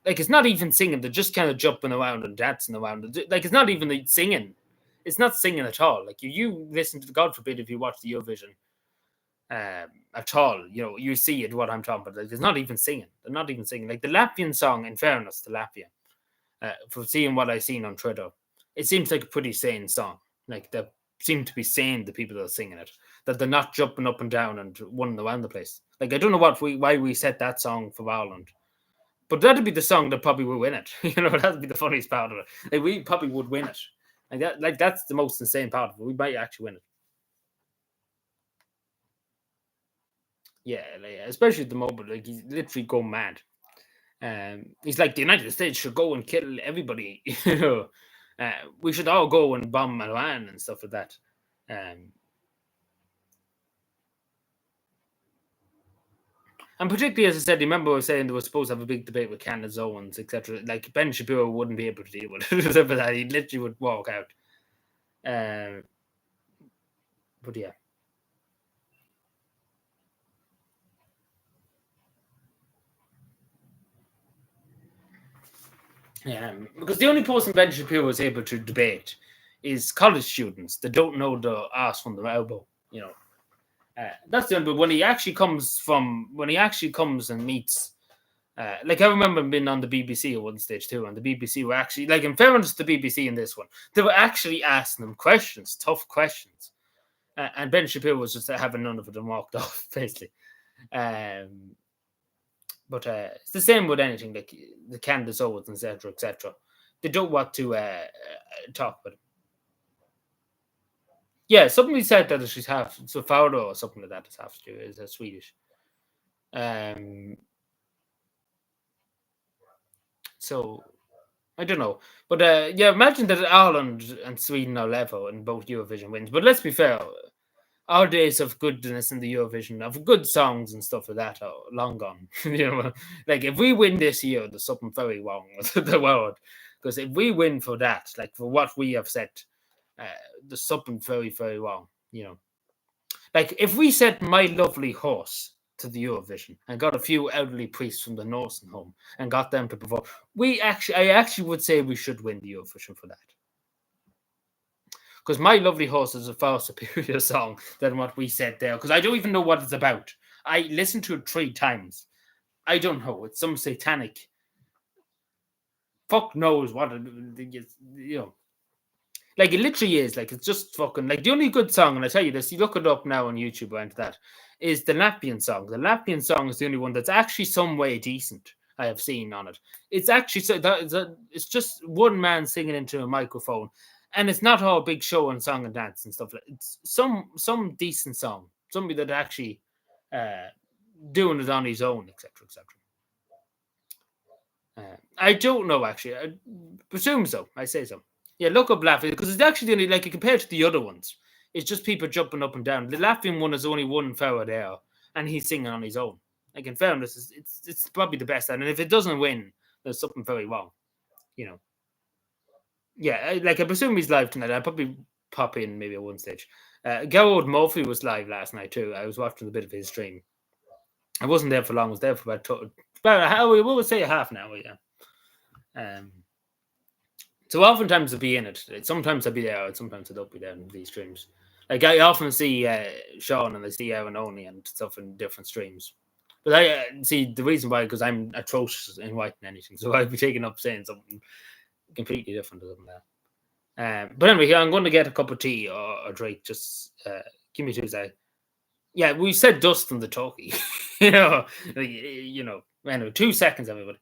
like, it's not even singing; they're just kind of jumping around and dancing around. Like, it's not even singing; it's not singing at all. Like, you listen to, God forbid, if you watch the Eurovision at all, you see it. What I'm talking about, like, it's not even singing. They're not even singing. Like, the Latvian song, in fairness to Latvia, for seeing what I've seen on Twitter, it seems like a pretty sane song. Like, they seem to be sane, the people that are singing it, that they're not jumping up and down and running around the place. Like, I don't know why we set that song for Ireland, but that'd be the song that probably would win it. That'd be the funniest part of it. Like, we probably would win it. That's the most insane part of it. We might actually win it. Yeah, like, especially at the moment, like, he's literally going mad. He's like, the United States should go and kill everybody. We should all go and bomb Iran and stuff like that. And particularly, as I said, remember I was saying they were supposed to have a big debate with Candace Owens, etc. Like, Ben Shapiro wouldn't be able to deal with it. That he literally would walk out. But yeah. Because the only person Ben Shapiro was able to debate is college students that don't know the ass from the elbow. That's the only. But when he actually comes and meets, like I remember being on the BBC at one stage too, and the BBC were actually, like, in fairness to the BBC in this one, they were actually asking them questions, tough questions, and Ben Shapiro was just having none of it and walked off basically. Um, but it's the same with anything like the Candace Owens, etc., etc. They don't want to talk about it. Yeah, somebody said that she's half so Faudo or something like that is half is Swedish. So I don't know, but yeah, imagine that Ireland and Sweden are level in both Eurovision wins. But let's be fair, our days of goodness in the Eurovision, of good songs and stuff like that, are long gone. Like if we win this year, there's something very wrong with the world. Because if we win for that, like for what we have said, uh, there's something very, very wrong. Like if we sent My Lovely Horse to the Eurovision and got a few elderly priests from the nursing home and got them to perform, I actually would say we should win the Eurovision for that. Because My Lovely Horse is a far superior song than what we said there. Because I don't even know what it's about. I listened to it 3 times. I don't know. It's some satanic. Fuck knows what it is. Like it literally is. Like it's just fucking like the only good song, and I tell you this, you look it up now on YouTube or into that, is the Latvian song. The Latvian song is the only one that's actually some way decent I have seen on it. It's actually it's just one man singing into a microphone, and it's not all big show and song and dance and stuff. It's some decent song, somebody that actually uh doing it on his own, etc., etc. I don't know actually. I presume so. I say so. Yeah, look up Latvian because it's actually the only, like compared to the other ones, it's just people jumping up and down. The Latvian one is only one fella there, and he's singing on his own. Like in fairness, it's probably the best. And if it doesn't win, there's something very wrong. You know. Yeah, like I presume he's live tonight. I'll probably pop in maybe at one stage. Gerald Murphy was live last night too. I was watching a bit of his stream. I wasn't there for long. I was there for about a hour. What would say a half an hour. Yeah. Um, So oftentimes I'll be in it. Sometimes I'll be there, and sometimes I don't be there in these streams. Like I often see Sean and I see Aaron only and stuff in different streams. But I see the reason why because I'm atrocious in writing anything, so I'd be taking up saying something completely different to that. But anyway, I'm going to get a cup of tea or a drink. Just give me 2 seconds. Yeah, we said dust on the talkie. Anyway, 2 seconds, everybody.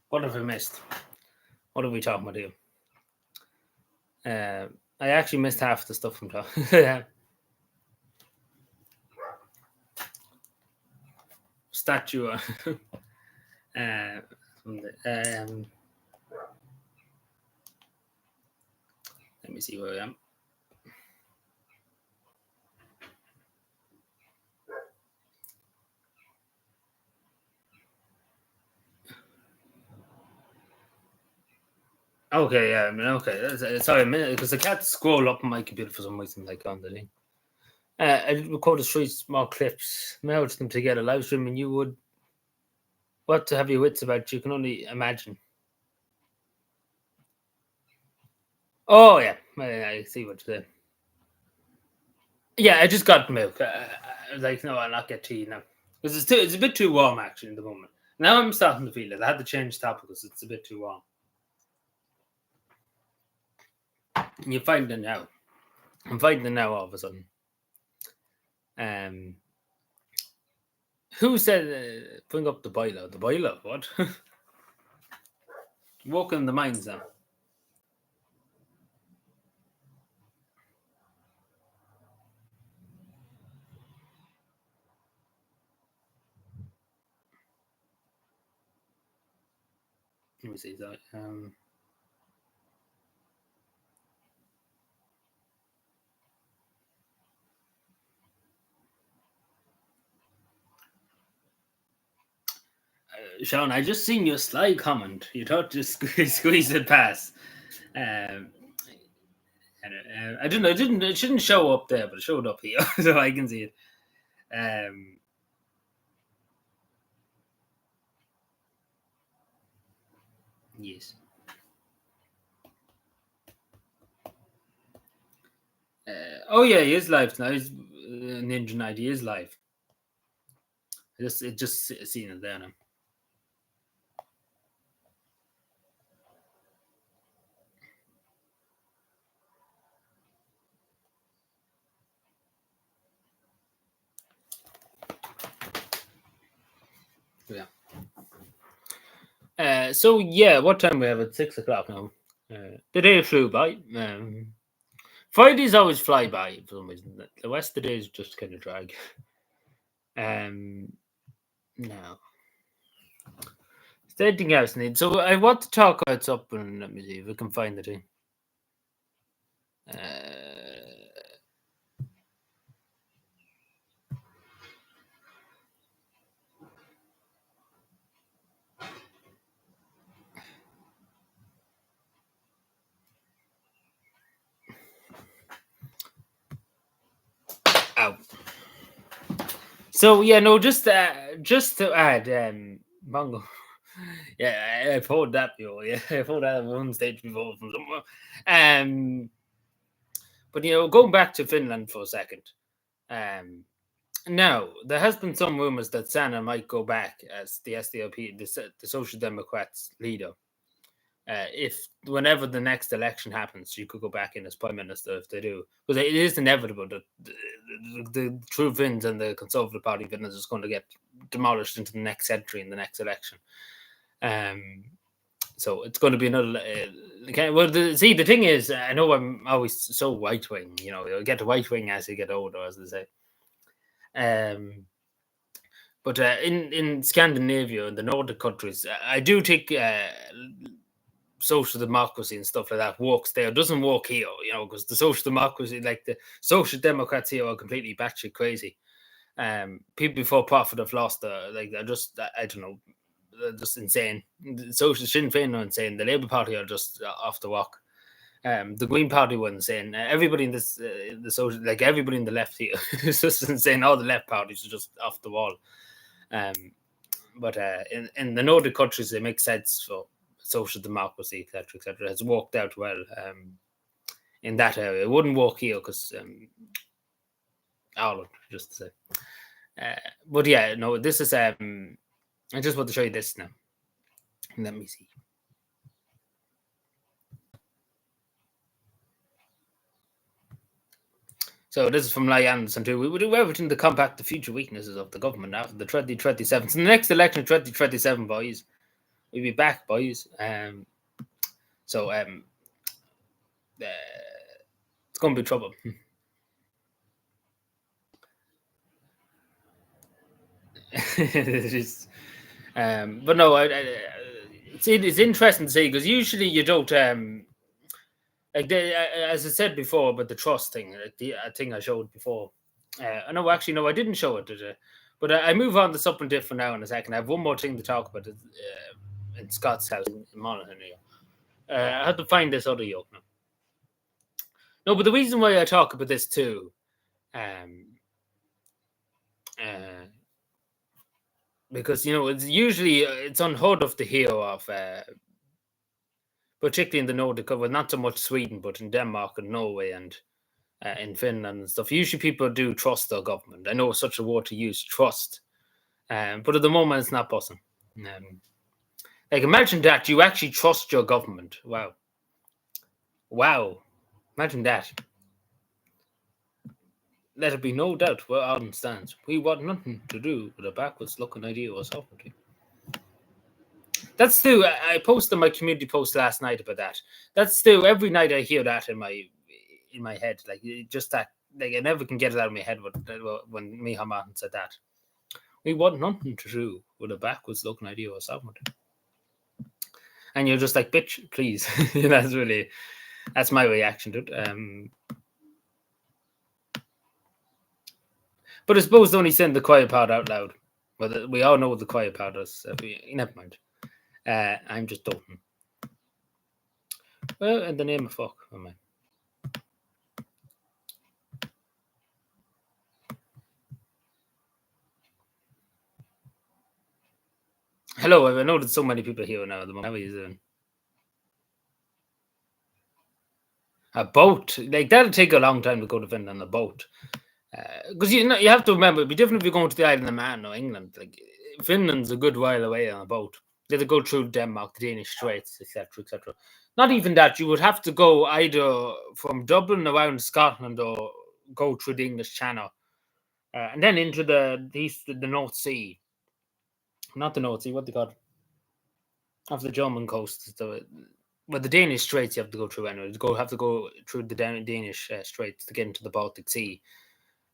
What have I missed? What are we talking about here? I actually missed half the stuff from talking. Statue. uh, let me see where I am. Okay, yeah, I mean, okay. Sorry, a minute, because I can't scroll up on my computer for some reason, like on the thing. I recorded 3 small clips, merged them together, live stream, and you would. What to have your wits about? You can only imagine. Oh yeah, I see what you're saying. Yeah, I just got milk. I was like, no, I'll not get tea now because it's a bit too warm actually at the moment. Now I'm starting to feel it. I had to change topic because it's a bit too warm. And you find it now. I'm finding it now all of a sudden. Um, who said bring up the boiler? The boiler? What? Walking the mines now. Let me see that. Sean, I just seen your slide comment. You thought to squeeze it past. Um, I don't know. It shouldn't show up there, but it showed up here, so I can see it. Um, yes. Oh yeah, he is live now. He's Ninja Knight. He is live. It just seen it there now. Yeah. So yeah, what time we have? At 6 o'clock now. The day flew by. Fridays always fly by for some reason. The rest of the days just kind of drag. Now. Is there anything else need? So I want to talk about something. Let me see if we can find the thing. Ow. So yeah, no, just to add, Mongo. Yeah, I've heard that before. Yeah, I've heard that on one stage before from somewhere. But going back to Finland for a second. Now there has been some rumors that Sanna might go back as the SDLP, the Social Democrats leader. If whenever the next election happens, she could go back in as prime minister if they do, because it is inevitable that the true Finns and the Conservative Party of Finland is going to get demolished into the next century in the next election. So it's going to be another. The thing is, I know I'm always so right wing. You'll get to right wing as you get older, as they say. But in Scandinavia and the Nordic countries, I do think social democracy and stuff like that works there. It doesn't work here, because the social democracy, like the social democrats here, are completely batshit crazy. People before profit have lost they're just, I don't know, they're just insane. The social Sinn Féin are insane. The Labour Party are just off the walk. The Green Party were insane. Everybody in this, the social, like everybody in the left here, is just insane. All the left parties are just off the wall. But in the Nordic countries, it makes sense for social democracy, etc., etc. It's worked out well in that area. It wouldn't work here because Ireland, just to say. But yeah, no, this is I just want to show you this now. Let me see. So this is from Lai Anderson too. We will do everything to combat the future weaknesses of the government after the 2027. So the next election, 2027, boys. we'll be back, boys. So it's gonna be trouble. Just, but no, it's interesting to see because usually you don't as I said before about the trust thing, the thing I showed before. No, actually, no, I didn't show it, but I move on to something different now in a second. I have one more thing to talk about in Scott's house in Monaghan. I had to find this other yoke now. No, but the reason why I talk about this too, um, uh, because it's usually it's unheard of to hear of, particularly in the Nordic, well, not so much Sweden, but in Denmark and Norway and in Finland and stuff. Usually, people do trust their government. I know it's such a word to use, trust, but at the moment, it's not possible. Like, imagine that you actually trust your government. Wow, imagine that. Let it be no doubt where Ireland stands. We want nothing to do with a backwards-looking idea of sovereignty. That's still. I posted my community post last night about that. That's still every night I hear that in my head. Like just that. Like I never can get it out of my head when Micheál Martin said that. We want nothing to do with a backwards-looking idea of sovereignty. And you're just like, bitch, please. That's my reaction to it. But I suppose only saying the quiet part out loud. Well, we all know what the quiet part is. Never mind. I'm just talking. Well, in the name of fuck, am I? Hello, I know there's so many people here now at the moment. How are you doing? A boat, like that'll take a long time to go to Finland on a boat, because you have to remember it'd be different if you're going to the island of Man or England. Like Finland's a good while away on a boat. You have to go through Denmark, the Danish Straits, etc., etc. Not even that, you would have to go either from Dublin around Scotland or go through the English Channel, and then into the North Sea. Not the North Sea, what they call it? Off the German coast. The Danish Straits you have to go through anyway. You have to go through the Danish Straits to get into the Baltic Sea.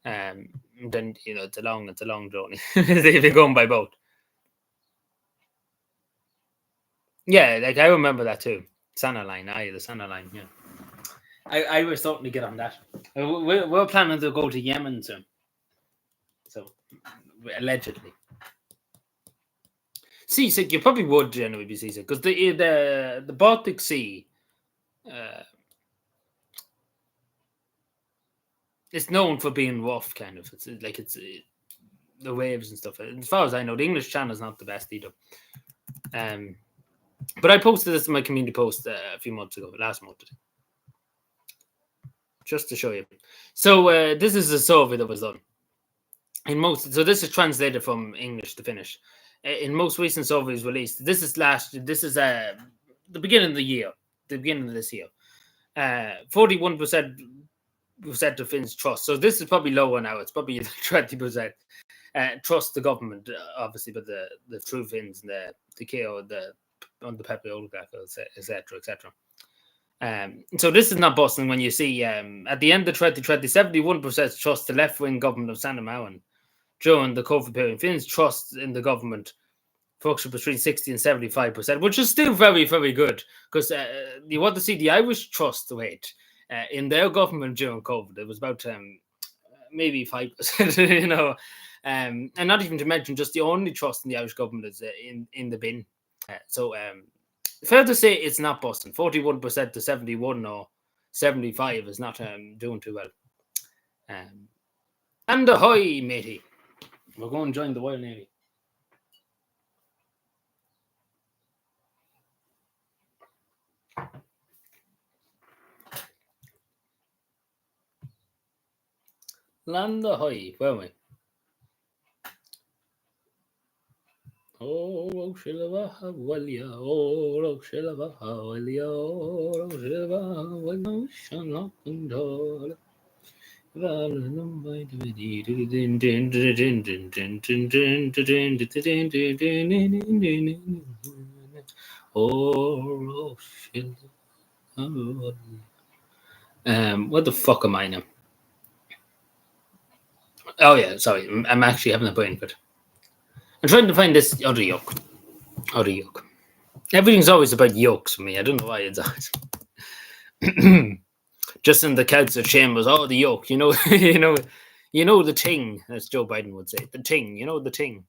Then it's a long journey if you're going by boat. Yeah, like I remember that too. Sana line, the Sana line. Yeah, I was starting to get on that. We're planning to go to Yemen soon. So allegedly. Seasick, you probably would generally be seasick because the Baltic Sea, it's known for being rough, kind of. It's the waves and stuff. As far as I know, the English Channel is not the best either. But I posted this in my community post a few months ago, last month, just to show you. So this is a survey that was done. So this is translated from English to Finnish. In most recent surveys released, this is the beginning of the year, the beginning of this year. 41% said to Finns trust. So this is probably lower now. It's probably 20%. Trust the government, obviously, but the true Finns and the KO, on the Pepe oligarch, etc., etc. So this is not busting when you see at the end of 2020, 71% trust the left-wing government of Sanna Marin. During the COVID period, Finns trust in the government fluctuated between 60 and 75%, which is still very, very good because you want to see the Irish trust rate in their government during COVID. It was about maybe 5%, and not even to mention just the only trust in the Irish government is in the bin. So fair to say it's not busting. 41% to 71 or 75 is not doing too well. And ahoy, matey. We're going to join the Royal Navy. Land ahoy, where are we? Oh, Shilava Havalia, oh, Shilava Havalia, oh, Shilava Havalia, Shanlock and Dollar. Oh, shit. What the fuck am I now? Oh yeah, sorry. I'm actually having a brain fit. I'm trying to find this other yoke. Other yoke. Everything's always about yokes for me. I don't know why it's always. Just in the council chambers, oh the yoke, you know the ting, as Joe Biden would say, the ting, the ting.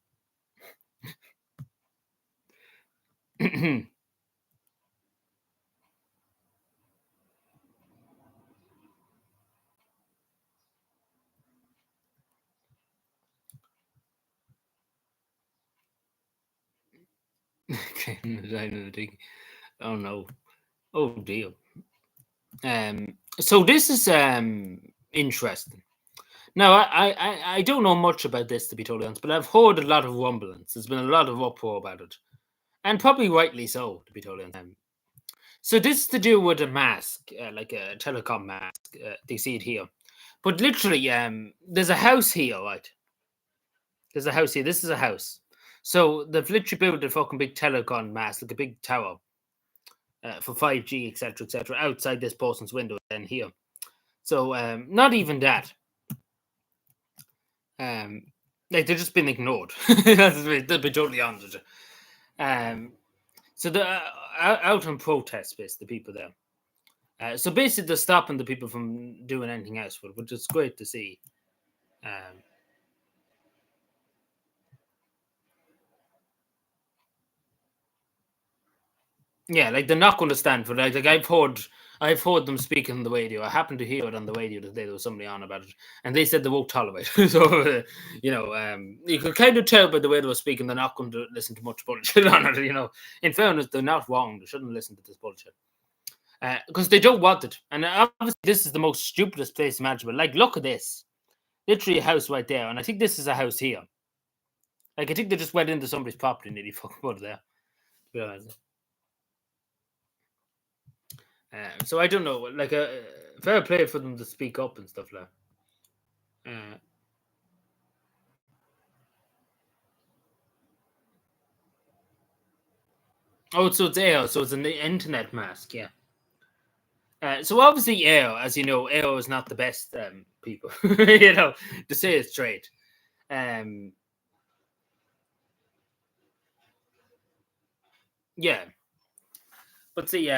The ting. Oh no, oh dear. So this is interesting. Now I don't know much about this, to be totally honest, but I've heard a lot of rumblings. There's been a lot of uproar about it, and probably rightly so, to be totally honest. So this is to do with a mask, like a telecom mask. They see it here, but literally, there's a house here, right? There's a house here. This is a house. So they've literally built a fucking big telecom mast, like a big tower, for 5G, etc., outside this person's window and here. So not even that. Like they've just been ignored. They'll be totally honest with you. So they're out on protest, basically, the people there. So basically, they're stopping the people from doing anything else, which is great to see. Yeah, like they're not going to stand for it. Like I've heard them speak on the radio. I happened to hear it on the radio today. There was somebody on about it, and they said they won't tolerate it. So you could kind of tell by the way they were speaking, they're not going to listen to much bullshit on it. In fairness, they're not wrong. They shouldn't listen to this bullshit because they don't want it. And obviously, this is the most stupidest place imaginable. Like, look at this, literally a house right there, and I think this is a house here. Like, I think they just went into somebody's property and nearly fucking put it there. To be honest. So I don't know, like a fair play for them to speak up and stuff like. Uh, oh, so it's air, so it's an internet mask, yeah. So obviously, air, as you know, air is not the best people, to say it straight. Um, yeah, but see,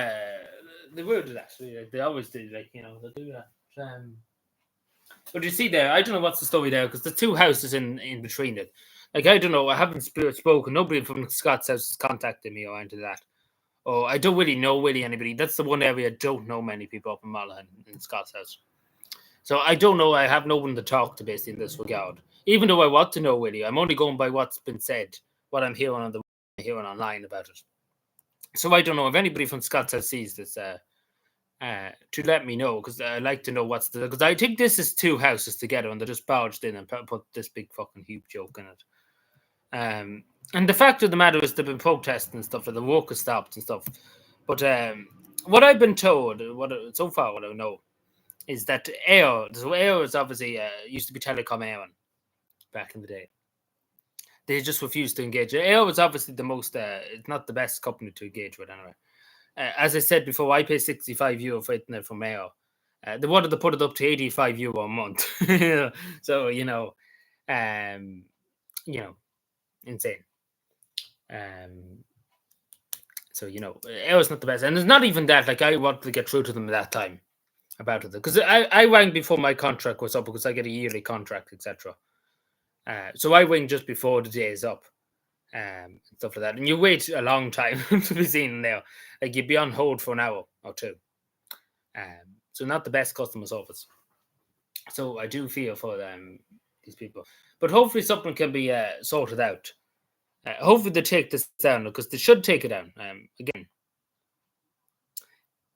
they will do that. They always do, like they do that. But you see there, I don't know what's the story there because the two houses in between it. Like I don't know, I haven't spoken. Nobody from Scott's house has contacted me or anything like that. Oh, I don't really know anybody. That's the one area I don't know many people up in Malahide in Scott's house. So I don't know. I have no one to talk to basically in this regard. Even though I want to know Willie, I'm only going by what's been said, what I'm hearing online about it. So I don't know if anybody from Scott's house sees this. To let me know because I like to know because I think this is two houses together and they just barged in and put this big fucking huge joke in it. And the fact of the matter is they've been protesting and stuff, and the work has stopped and stuff. But what I've been told, so far what I know, is that Air, so Air is obviously used to be Telecom Air back in the day. They just refused to engage. Air was obviously the most, it's not the best company to engage with anyway. As I said before, I pay €65 for internet from Air. They wanted to put it up to €85 a month. So insane. So it was not the best, and it's not even that. Like I wanted to get through to them at that time about it because I rang before my contract was up because I get a yearly contract, etc. So I rang just before the day is up, and stuff like that. And you wait a long time to be seen there. Like you'd be on hold for an hour or two. So not the best customer service. So I do feel for these people, but hopefully something can be sorted out. Hopefully they take this down because they should take it down. Again,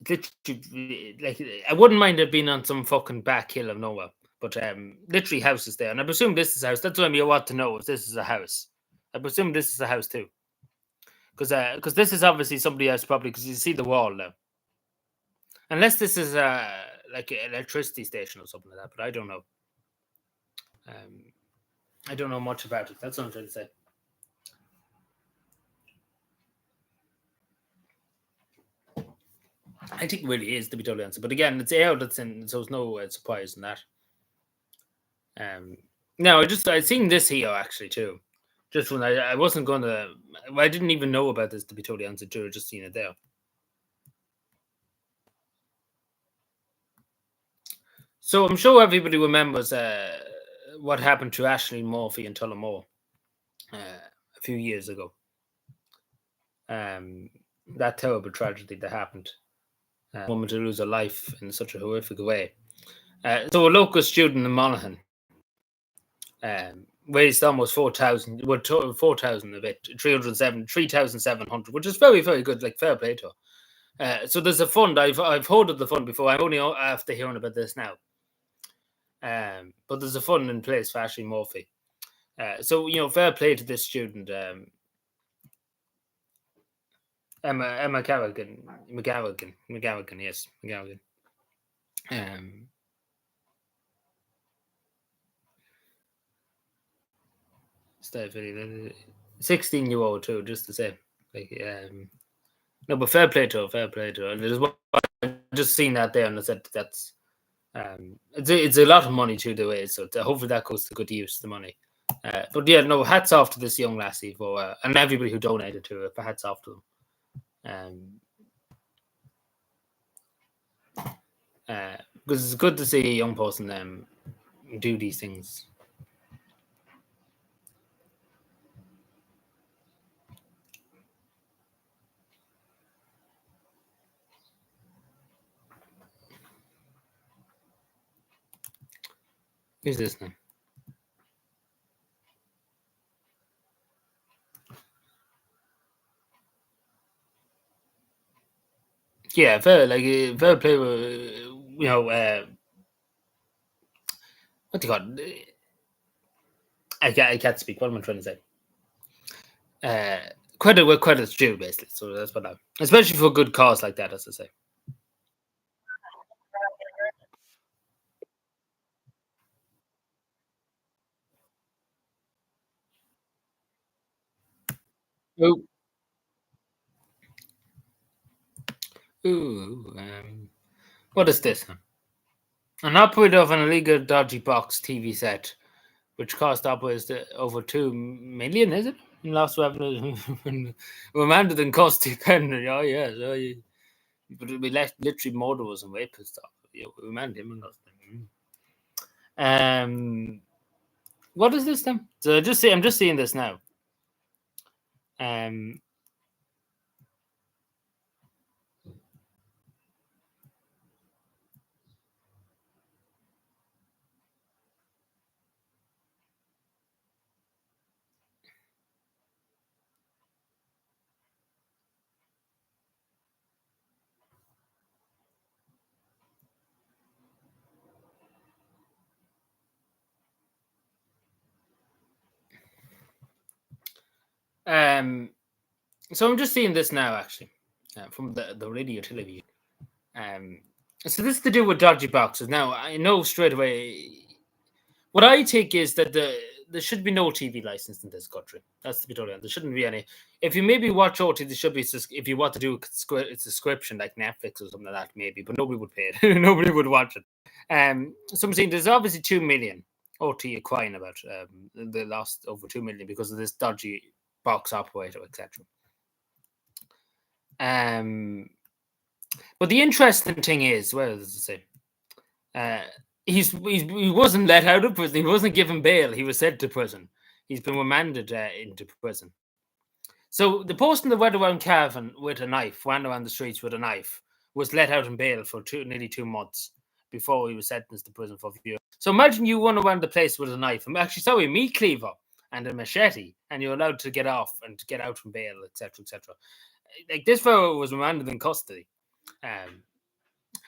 literally, like I wouldn't mind it being on some fucking back hill of nowhere, but literally houses there, and I presume this is a house. That's what I want to know if this is a house. I presume this is a house too, because this is obviously somebody else probably because you see the wall now. Unless this is like an electricity station or something like that, but I don't know. I don't know much about it. That's what I'm trying to say. I think it really is, to be totally honest. But again, it's air that's in, so there's no surprise in that. No, I seen this here actually too. Just when I wasn't gonna, I didn't even know about this, to be totally honest. Too, just seen it there. So I'm sure everybody remembers what happened to Ashley Murphy and Tullamore a few years ago. That terrible tragedy that happened. A woman to lose her life in such a horrific way. So a local student in Monaghan raised almost 4,000, well, 4,000 of it, 3,700, which is very, very good, like fair play to her. So there's a fund. I've heard of the fund before. I'm only after hearing about this now. But there's a fund in place for Ashley Murphy. So fair play to this student, Emma McGarrigan, yes, McGarrigan. 16-year-old too, just to say, like, no, but fair play to her. And there's I just seen that there, and I said that's it's a lot of money to the way, so hopefully that goes to good use, the money. But yeah, no, hats off to this young lassie for and everybody who donated to it. Hats off to them. Because it's good to see a young person do these things. Who's this now? Yeah, fair play. What do you call it? I can't speak. What am I trying to say? Credit where credit's due, basically. So that's what especially for a good cause like that, as I say. Oh, ooh, what is this? An operator of an illegal dodgy box TV set, which cost operators over 2 million, is it? In lost revenue, remanded and cost dependent. Oh yeah, so but we left literally murderers and rapists stuff. We remanded him and nothing. What is this then? So I'm just seeing this now. Um, so I'm just seeing this now, actually, from the radio television. So this is to do with dodgy boxes. Now I know straight away. What I take is that there should be no TV license in this country. That's to be totally honest. There shouldn't be any. If you maybe watch OT, there should be. If you want to do a subscription like Netflix or something like that, maybe, but nobody would pay it. Nobody would watch it. So I'm saying there's obviously 2 million OT are crying about. They lost over 2 million because of this dodgy box operator, etc. But the interesting thing is, well, as I say, he wasn't let out of prison. He wasn't given bail. He was sent to prison. He's been remanded into prison. So the person that went around Cavan with a knife, ran around the streets with a knife, was let out on bail for nearly 2 months before he was sentenced to prison for a few years. So imagine you run around the place with a knife. I'm actually sorry, meat cleaver and a machete, and you're allowed to get off and to get out from bail, etc., etc. Like this fellow was remanded in custody.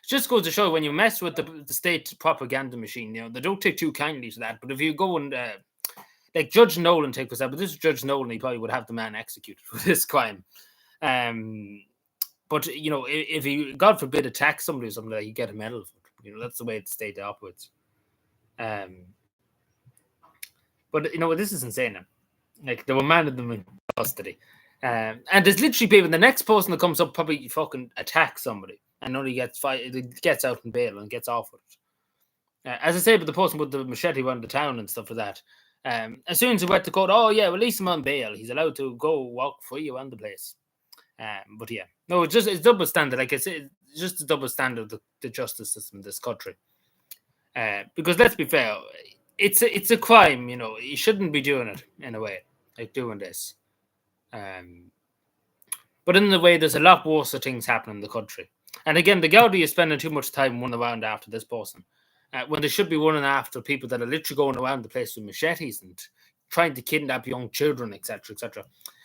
Just goes to show when you mess with the state propaganda machine, they don't take too kindly to that. But if you go and like Judge Nolan, take for example, this is Judge Nolan, he probably would have the man executed for this crime. But if he, God forbid, attacks somebody or something, like, he get a medal. That's the way the state operates. But this is insane. Now. Like they remanded them in custody, and there's literally people. The next person that comes up probably fucking attacks somebody. and only gets out on bail and gets off with it. As I say, but the person with the machete around the town and stuff like that. As soon as he went to court, oh yeah, release him on bail. He's allowed to go walk free around the place. But yeah, no, it's double standard. Like it's just a double standard of the justice system in this country. Because let's be fair, it's a crime. You know, you shouldn't be doing it in a way like doing this. But in the way, there's a lot worse things happening in the country. And again, the Gaudi is spending too much time running around after this person when they should be running after people that are literally going around the place with machetes and trying to kidnap young children, etc., etc.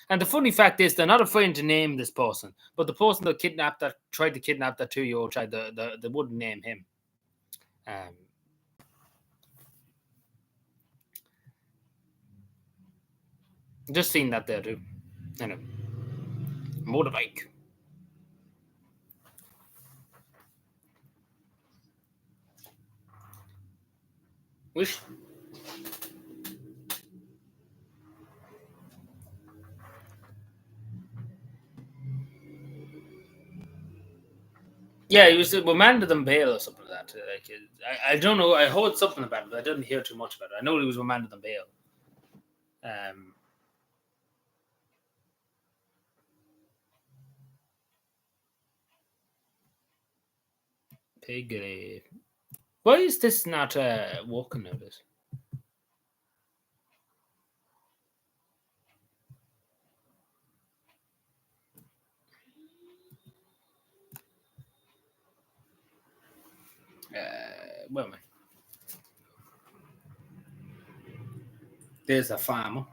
And the funny fact is, they're not afraid to name this person, but the person that tried to kidnap that 2-year-old child, they wouldn't name him. Just seen that there too. You know, motorbike. Wish. Yeah, he was remanded on bail or something like that. Like, I don't know. I heard something about it, but I didn't hear too much about it. I know he was remanded on bail. Piggy. Why is this not working now? This. Where am I? There's a farmer.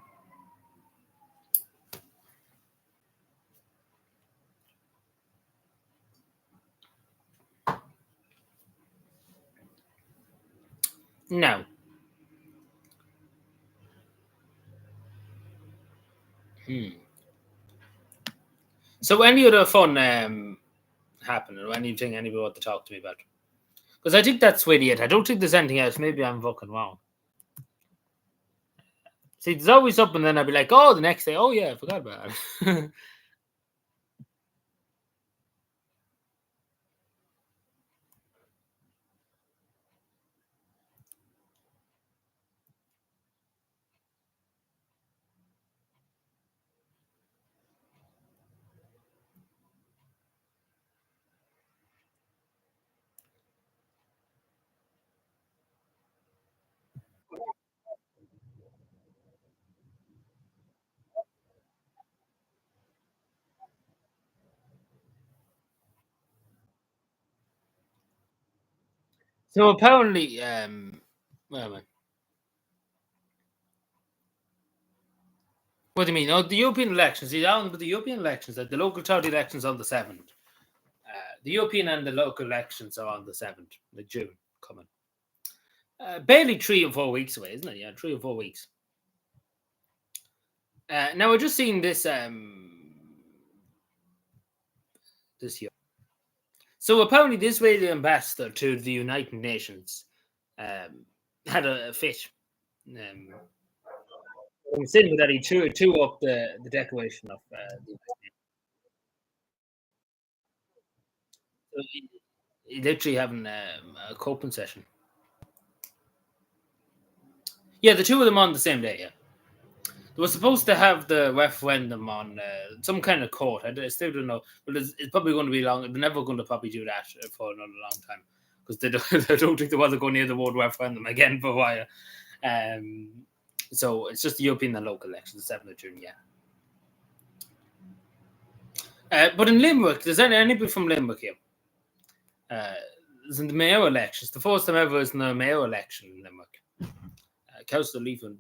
No. So any other fun happened or anything anybody want to talk to me about? Because I think that's really it. I don't think there's anything else. Maybe I'm fucking wrong. See, there's always something, then I'd be like, oh, the next day, oh yeah, I forgot about it. So apparently, where am I? What do you mean? Oh, the European elections. He's on with the European elections. The local authority elections on the 7th. The European and the local elections are on the 7th, the June coming. Barely 3 or 4 weeks away, isn't it? Yeah, 3 or 4 weeks. Now we're just seeing this this year. So apparently, the Israeli ambassador to the United Nations had a fit. I'm saying that he threw up the declaration of the so he literally having a coping session. Yeah, the two of them on the same day. Yeah, they were supposed to have the referendum on some kind of court. I still don't know, but it's probably going to be long. They're never going to probably do that for another long time because I don't think they want to go near the word referendum again for a while. So it's just the European and local elections, the 7th of June. Yeah. But in Limerick, there's anybody from Limerick here? In the mayor elections, the first time ever is in the mayor election in Limerick. Councillor Leaf and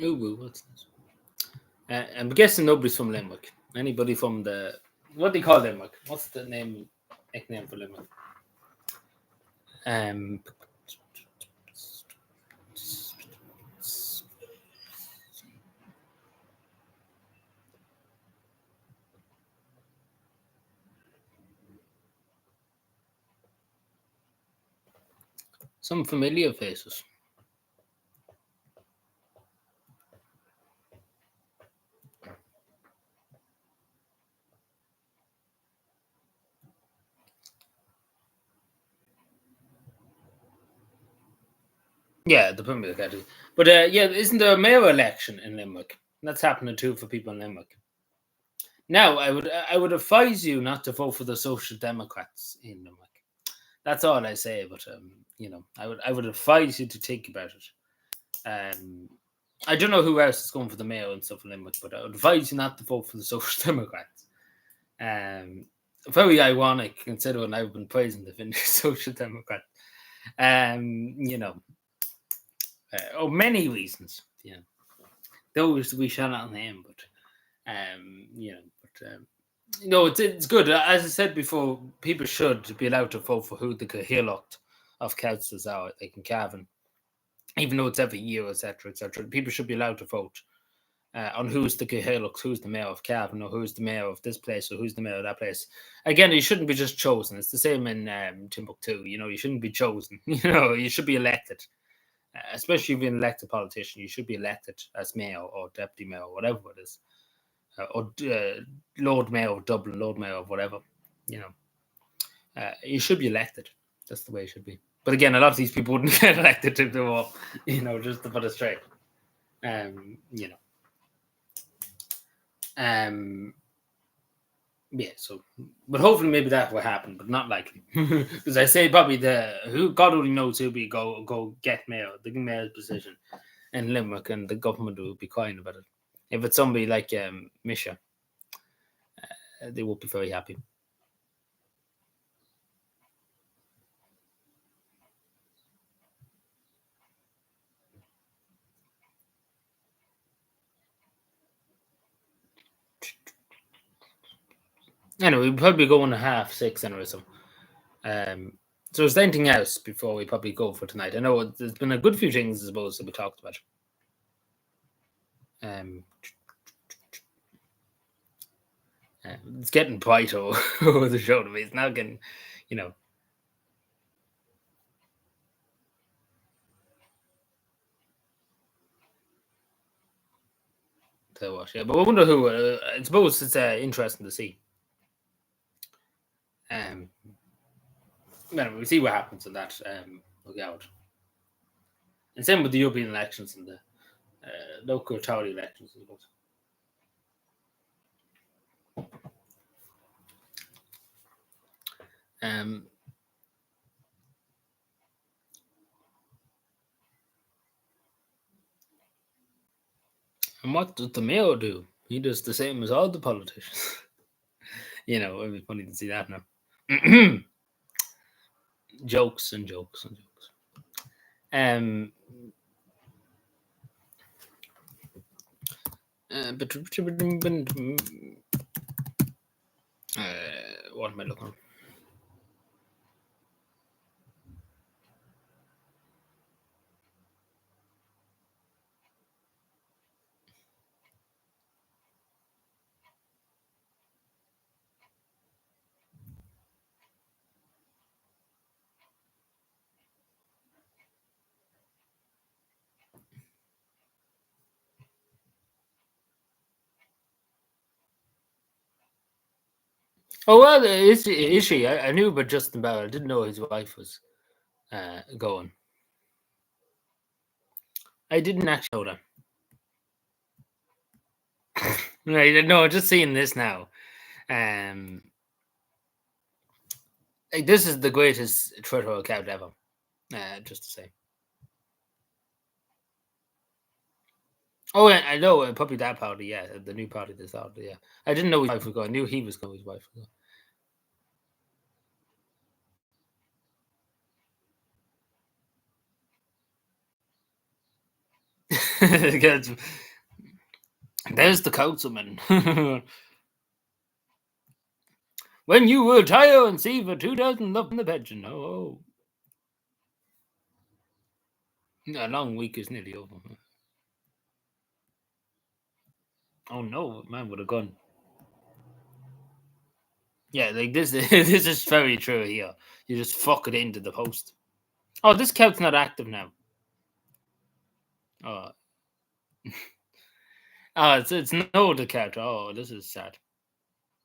ooh, what's this? I'm guessing nobody's from Limerick. Anybody from what do you call Limerick? What's the nickname for Limerick? Some familiar faces. Yeah, the Premier category. But yeah, isn't there a mayor election in Limerick? That's happening too for people in Limerick. Now, I would advise you not to vote for the Social Democrats in Limerick. That's all I say. But I would advise you to think about it. I don't know who else is going for the mayor and stuff in Limerick, but I would advise you not to vote for the Social Democrats. Very ironic considering I've been praising the Finnish Social Democrat. Many reasons. Those we shall not name, but it's good. As I said before, people should be allowed to vote for who the Cahillacht of councils are, like in Cavan, even though it's every year, etc., etc. People should be allowed to vote on who's the Cahillacht, who's the mayor of Cavan, or who's the mayor of this place, or who's the mayor of that place. Again, you shouldn't be just chosen. It's the same in Timbuktu. You shouldn't be chosen. You should be elected. Especially if you're an elected politician, you should be elected as mayor or deputy mayor or whatever it is, or Lord Mayor of Dublin, Lord Mayor of whatever. You should be elected. That's the way it should be. But again, a lot of these people wouldn't get elected if they were, just to put it straight. Yeah, so, but hopefully maybe that will happen, but not likely. Because I say probably God only knows who'll be go get mayor, the mayor's position in Limerick, and the government will be crying about it. If it's somebody like Misha, they won't be very happy. Anyway, we'll probably go on a 6:30 anyway. So is there anything else before we probably go for tonight? I know there's been a good few things, I suppose, that we talked about. It's getting bright over the show to me. It's now getting, to watch. Yeah, but I wonder who. I suppose it's interesting to see. We'll see what happens in that. Look out. And same with the European elections and the local authority elections, I suppose. And what does the mayor do? He does the same as all the politicians. It'd be funny to see that now. Jokes and jokes and jokes. But what am I looking? Oh well, is she? I knew about Justin Bauer. I didn't know his wife was going. I didn't actually know that. No, just seeing this now. This is the greatest Twitter account ever. Just to say. Oh, yeah, I know. Probably that party. Yeah, the new party. This party. Yeah, I didn't know his wife was going. I knew he was going. His wife was going. There's the councilman. When you retire and see for 2,000 up in the pension. Oh. A long week is nearly over. Oh no, man with a gun. Yeah, like this. This is very true here. You just fuck it into the post. Oh, this count's not active now. Oh, it's no the count. Oh, this is sad.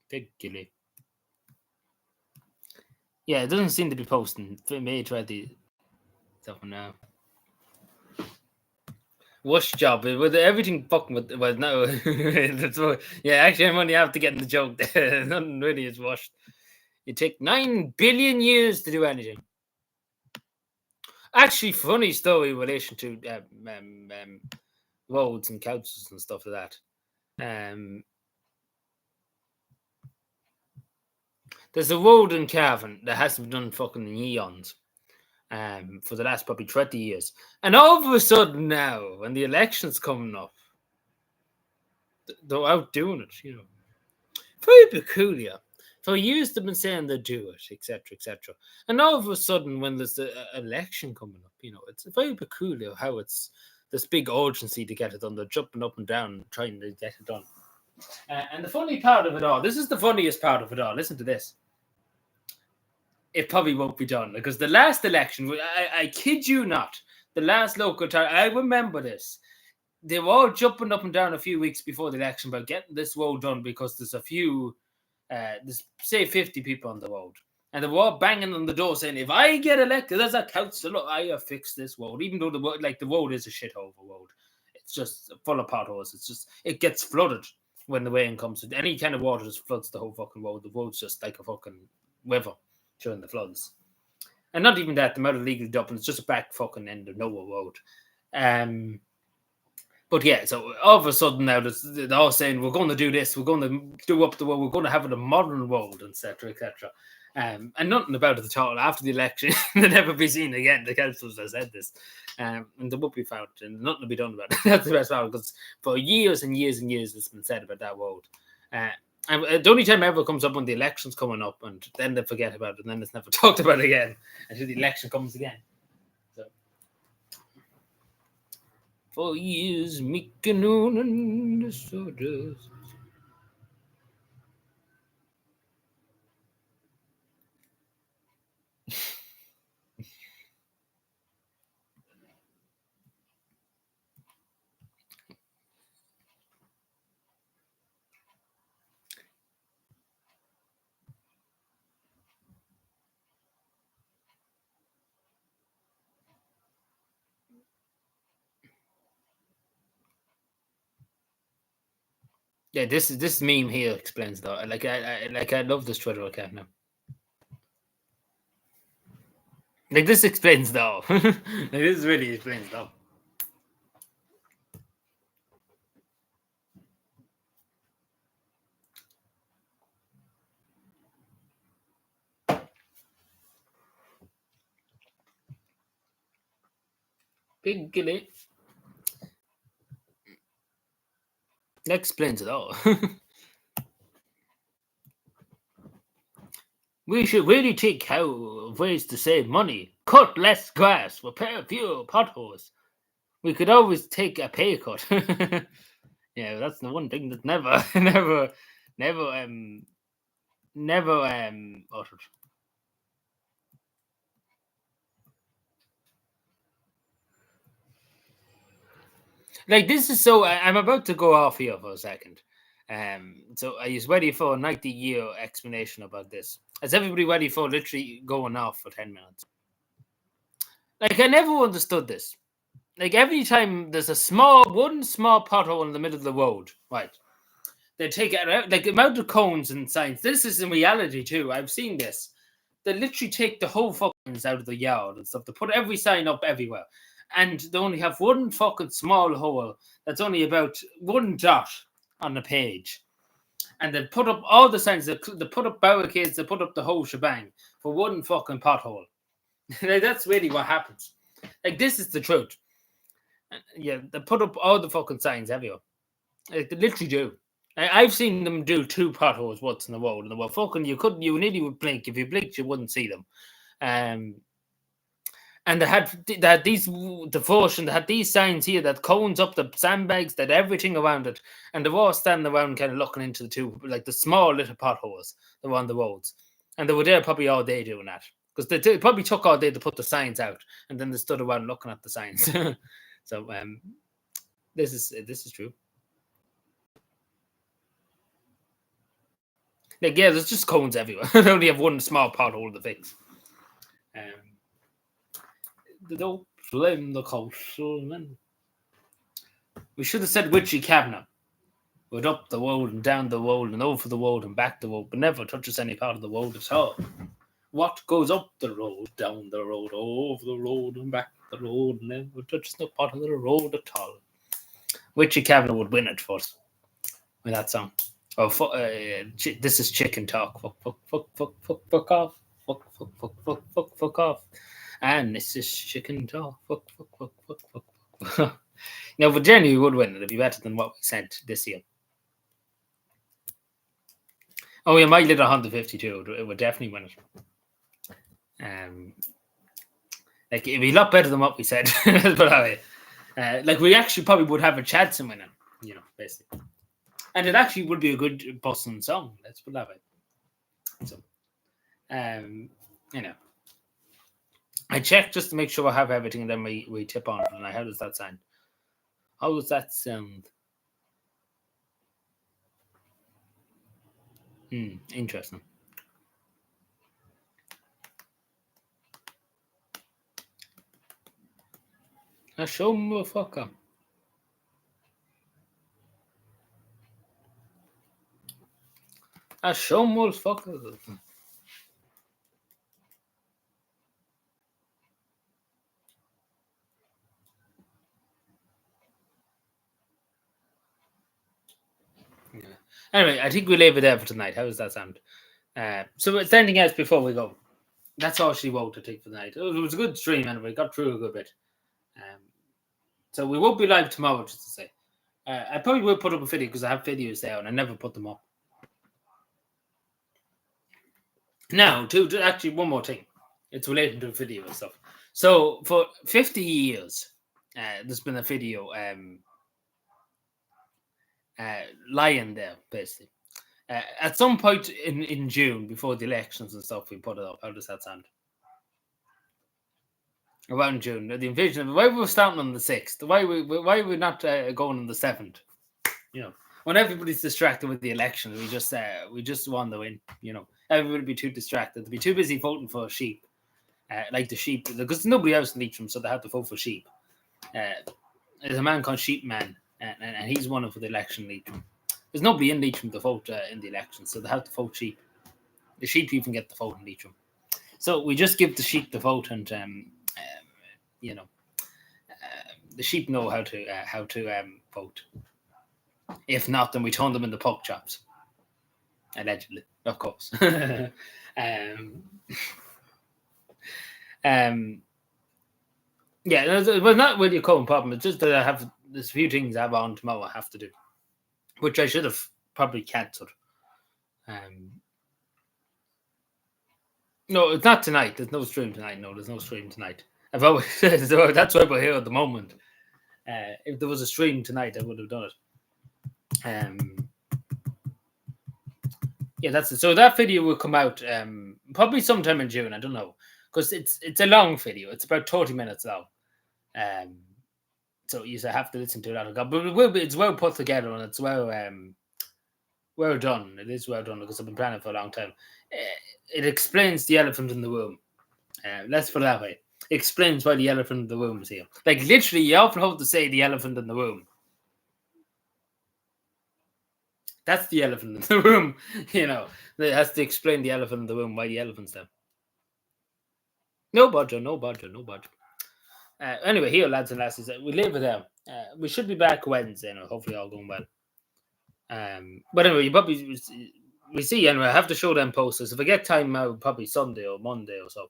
Big gilly. Yeah, it doesn't seem to be posting. May try the stuff now. Worst job with everything fucking with well no that's what, yeah, actually I'm only have to get in the joke there. Nothing really is washed. It take 9 billion years to do anything. Actually, funny story in relation to roads and couches and stuff like that. There's a road in Cavan that hasn't been done fucking in eons. For the last probably 20 years. And all of a sudden now, when the election's coming up, they're out doing it, you know. Very peculiar. For years they've been saying they'll do it, etc., etc. And all of a sudden, when there's the election coming up, you know, it's very peculiar how it's this big urgency to get it done. They're jumping up and down trying to get it done. And the funny part of it all, this is the funniest part of it all. Listen to this. It probably won't be done because the last election, I kid you not, the last local time, I remember this. They were all jumping up and down a few weeks before the election about getting this road done because there's a few, there's say 50 people on the road. And they were all banging on the door saying, if I get elected as a councillor, I have fixed this road. Even though the road is a shithole road. It's just full of potholes. It's just, it gets flooded when the rain comes. Any kind of water just floods the whole fucking road. The road's just like a fucking river during the floods. And not even that, the amount of legal dumping, it's just a back fucking end of nowhere road. But yeah, so all of a sudden now they're all saying we're going to do this, we're going to do up the road, we're going to have it a modern road, etc., etc. And nothing about it at all. After the election, they'll never be seen again. The councillors have said this. And they won't be found, and nothing to be done about it. That's the best part, because for years and years and years it's been said about that road. And the only time it ever comes up when the election's coming up, and then they forget about it, and then it's never talked about again until the election comes again. So, for years, making on and disorders. Yeah, this meme here explains that. I love this Twitter account now. Like this explains though. Like this really explains though. Big gilly. That explains it all. We should really take care of ways to save money. Cut less grass, repair fewer potholes. We could always take a pay cut. Yeah, that's the one thing that never, never uttered. Like this is so. I'm about to go off here for a second. So I was ready for a 90-year explanation about this. Is everybody ready for literally going off for 10 minutes? Like I never understood this. Like every time there's one small pothole in the middle of the road, right? They take it out, like the amount of cones and signs. This is in reality too. I've seen this. They literally take the whole fucking out of the yard and stuff. They put every sign up everywhere. And they only have one fucking small hole that's only about one dot on the page. And they put up all the signs. They put up barricades. They put up the whole shebang for one fucking pothole. Like, that's really what happens. Like, this is the truth. Yeah, they put up all the fucking signs everywhere. Like, they literally do. I've seen them do 2 potholes once in the road, and they were fucking. You nearly would blink. If you blinked, you wouldn't see them. And they had these devotion. They had these signs here that cones up the sandbags, that everything around it, and they were all standing around, kind of looking into the 2, like the small little potholes that were on the roads, and they were there probably all day doing that. because they probably took all day to put the signs out, and then they stood around looking at the signs. So this is true. Like, yeah, there's just cones everywhere. They only have one small pothole to fix. They don't blame the coastal men. We should have said witchy cabinet. Went up the road and down the road and over the road and back the road, but never touches any part of the road at all. What goes up the road, down the road, over the road and back the road, and never touches no part of the road at all. Witchy cabinet would win it for us with that song. Oh, this is chicken talk. Fuck off. Fuck off. And this is chicken talk. Fuck. No, but generally we would win it. It'd be better than what we sent this year. Oh, yeah, My Little 152. It would definitely win it. Like, it'd be a lot better than what we said. But like, we actually probably would have a chance in winning, basically. And it actually would be a good Boston song. Let's put it that way. So, I checked just to make sure I have everything, and then we tip on it. And how does that sound? How does that sound? Interesting. A show motherfucker. A show motherfucker. Yeah. Anyway, I think we leave it there for tonight. How does that sound? So is there anything else before we go? That's all she wrote, I think, for the night. It was a good stream anyway. Got through a good bit. So we won't be live tomorrow, just to say. I probably will put up a video because I have videos there and I never put them up. Now, to actually one more thing. It's related to video and stuff. So for 50 years, there's been a video lying there, basically. At some point in June, before the elections and stuff, we put it up. How does that sound? Around June, the invasion. Why were we starting on the 6th? Why are we not going on the 7th? When everybody's distracted with the election, we just want to win. Everybody would be too distracted. They'd be too busy voting for sheep, like the sheep, because nobody else in Leitrim, so they have to vote for sheep. There's a man called Sheep Man, and he's one of the election Leitrim. There's nobody in Leitrim to vote in the election, so they have to vote sheep. The sheep even get the vote in Leitrim. So we just give the sheep the vote, and the sheep know how to vote. If not, then we turn them into pork chops. Allegedly, of course. Yeah, well, not really a common problem. It's just that there's a few things I have on tomorrow I have to do, which I should have probably cancelled. No, it's not tonight. There's no stream tonight. No, there's no stream tonight. I've always so that's why we're here at the moment. If there was a stream tonight, I would have done it. Yeah, that's it. So that video will come out probably sometime in June. I don't know, because it's a long video. It's about 30 minutes long. So you have to listen to that. But it's well put together and it's well done. It is well done because I've been planning for a long time. It explains the elephant in the room. Let's put it that way. It explains why the elephant in the room is here. Like, literally, you often have to say the elephant in the room. That's the elephant in the room. It has to explain the elephant in the room, why the elephant's there. No budger. Anyway, here, lads and lasses, we leave it there. We should be back Wednesday, hopefully all going well. But anyway, you probably we see anyway. I have to show them posters. If I get time out, probably Sunday or Monday or so.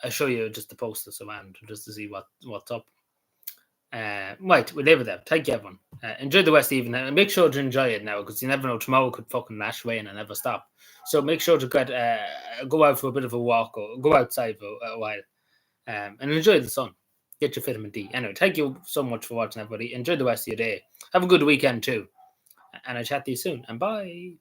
I'll show you just the posters around just to see what's up. Right, we leave it there. Thank you, everyone. Enjoy the West evening and make sure to enjoy it now because you never know, tomorrow could fucking lash rain and never stop. So make sure to go out for a bit of a walk or go outside for a while and enjoy the sun. Get your vitamin D. Anyway, thank you so much for watching, everybody. Enjoy the rest of your day. Have a good weekend too. And I'll chat to you soon. And bye.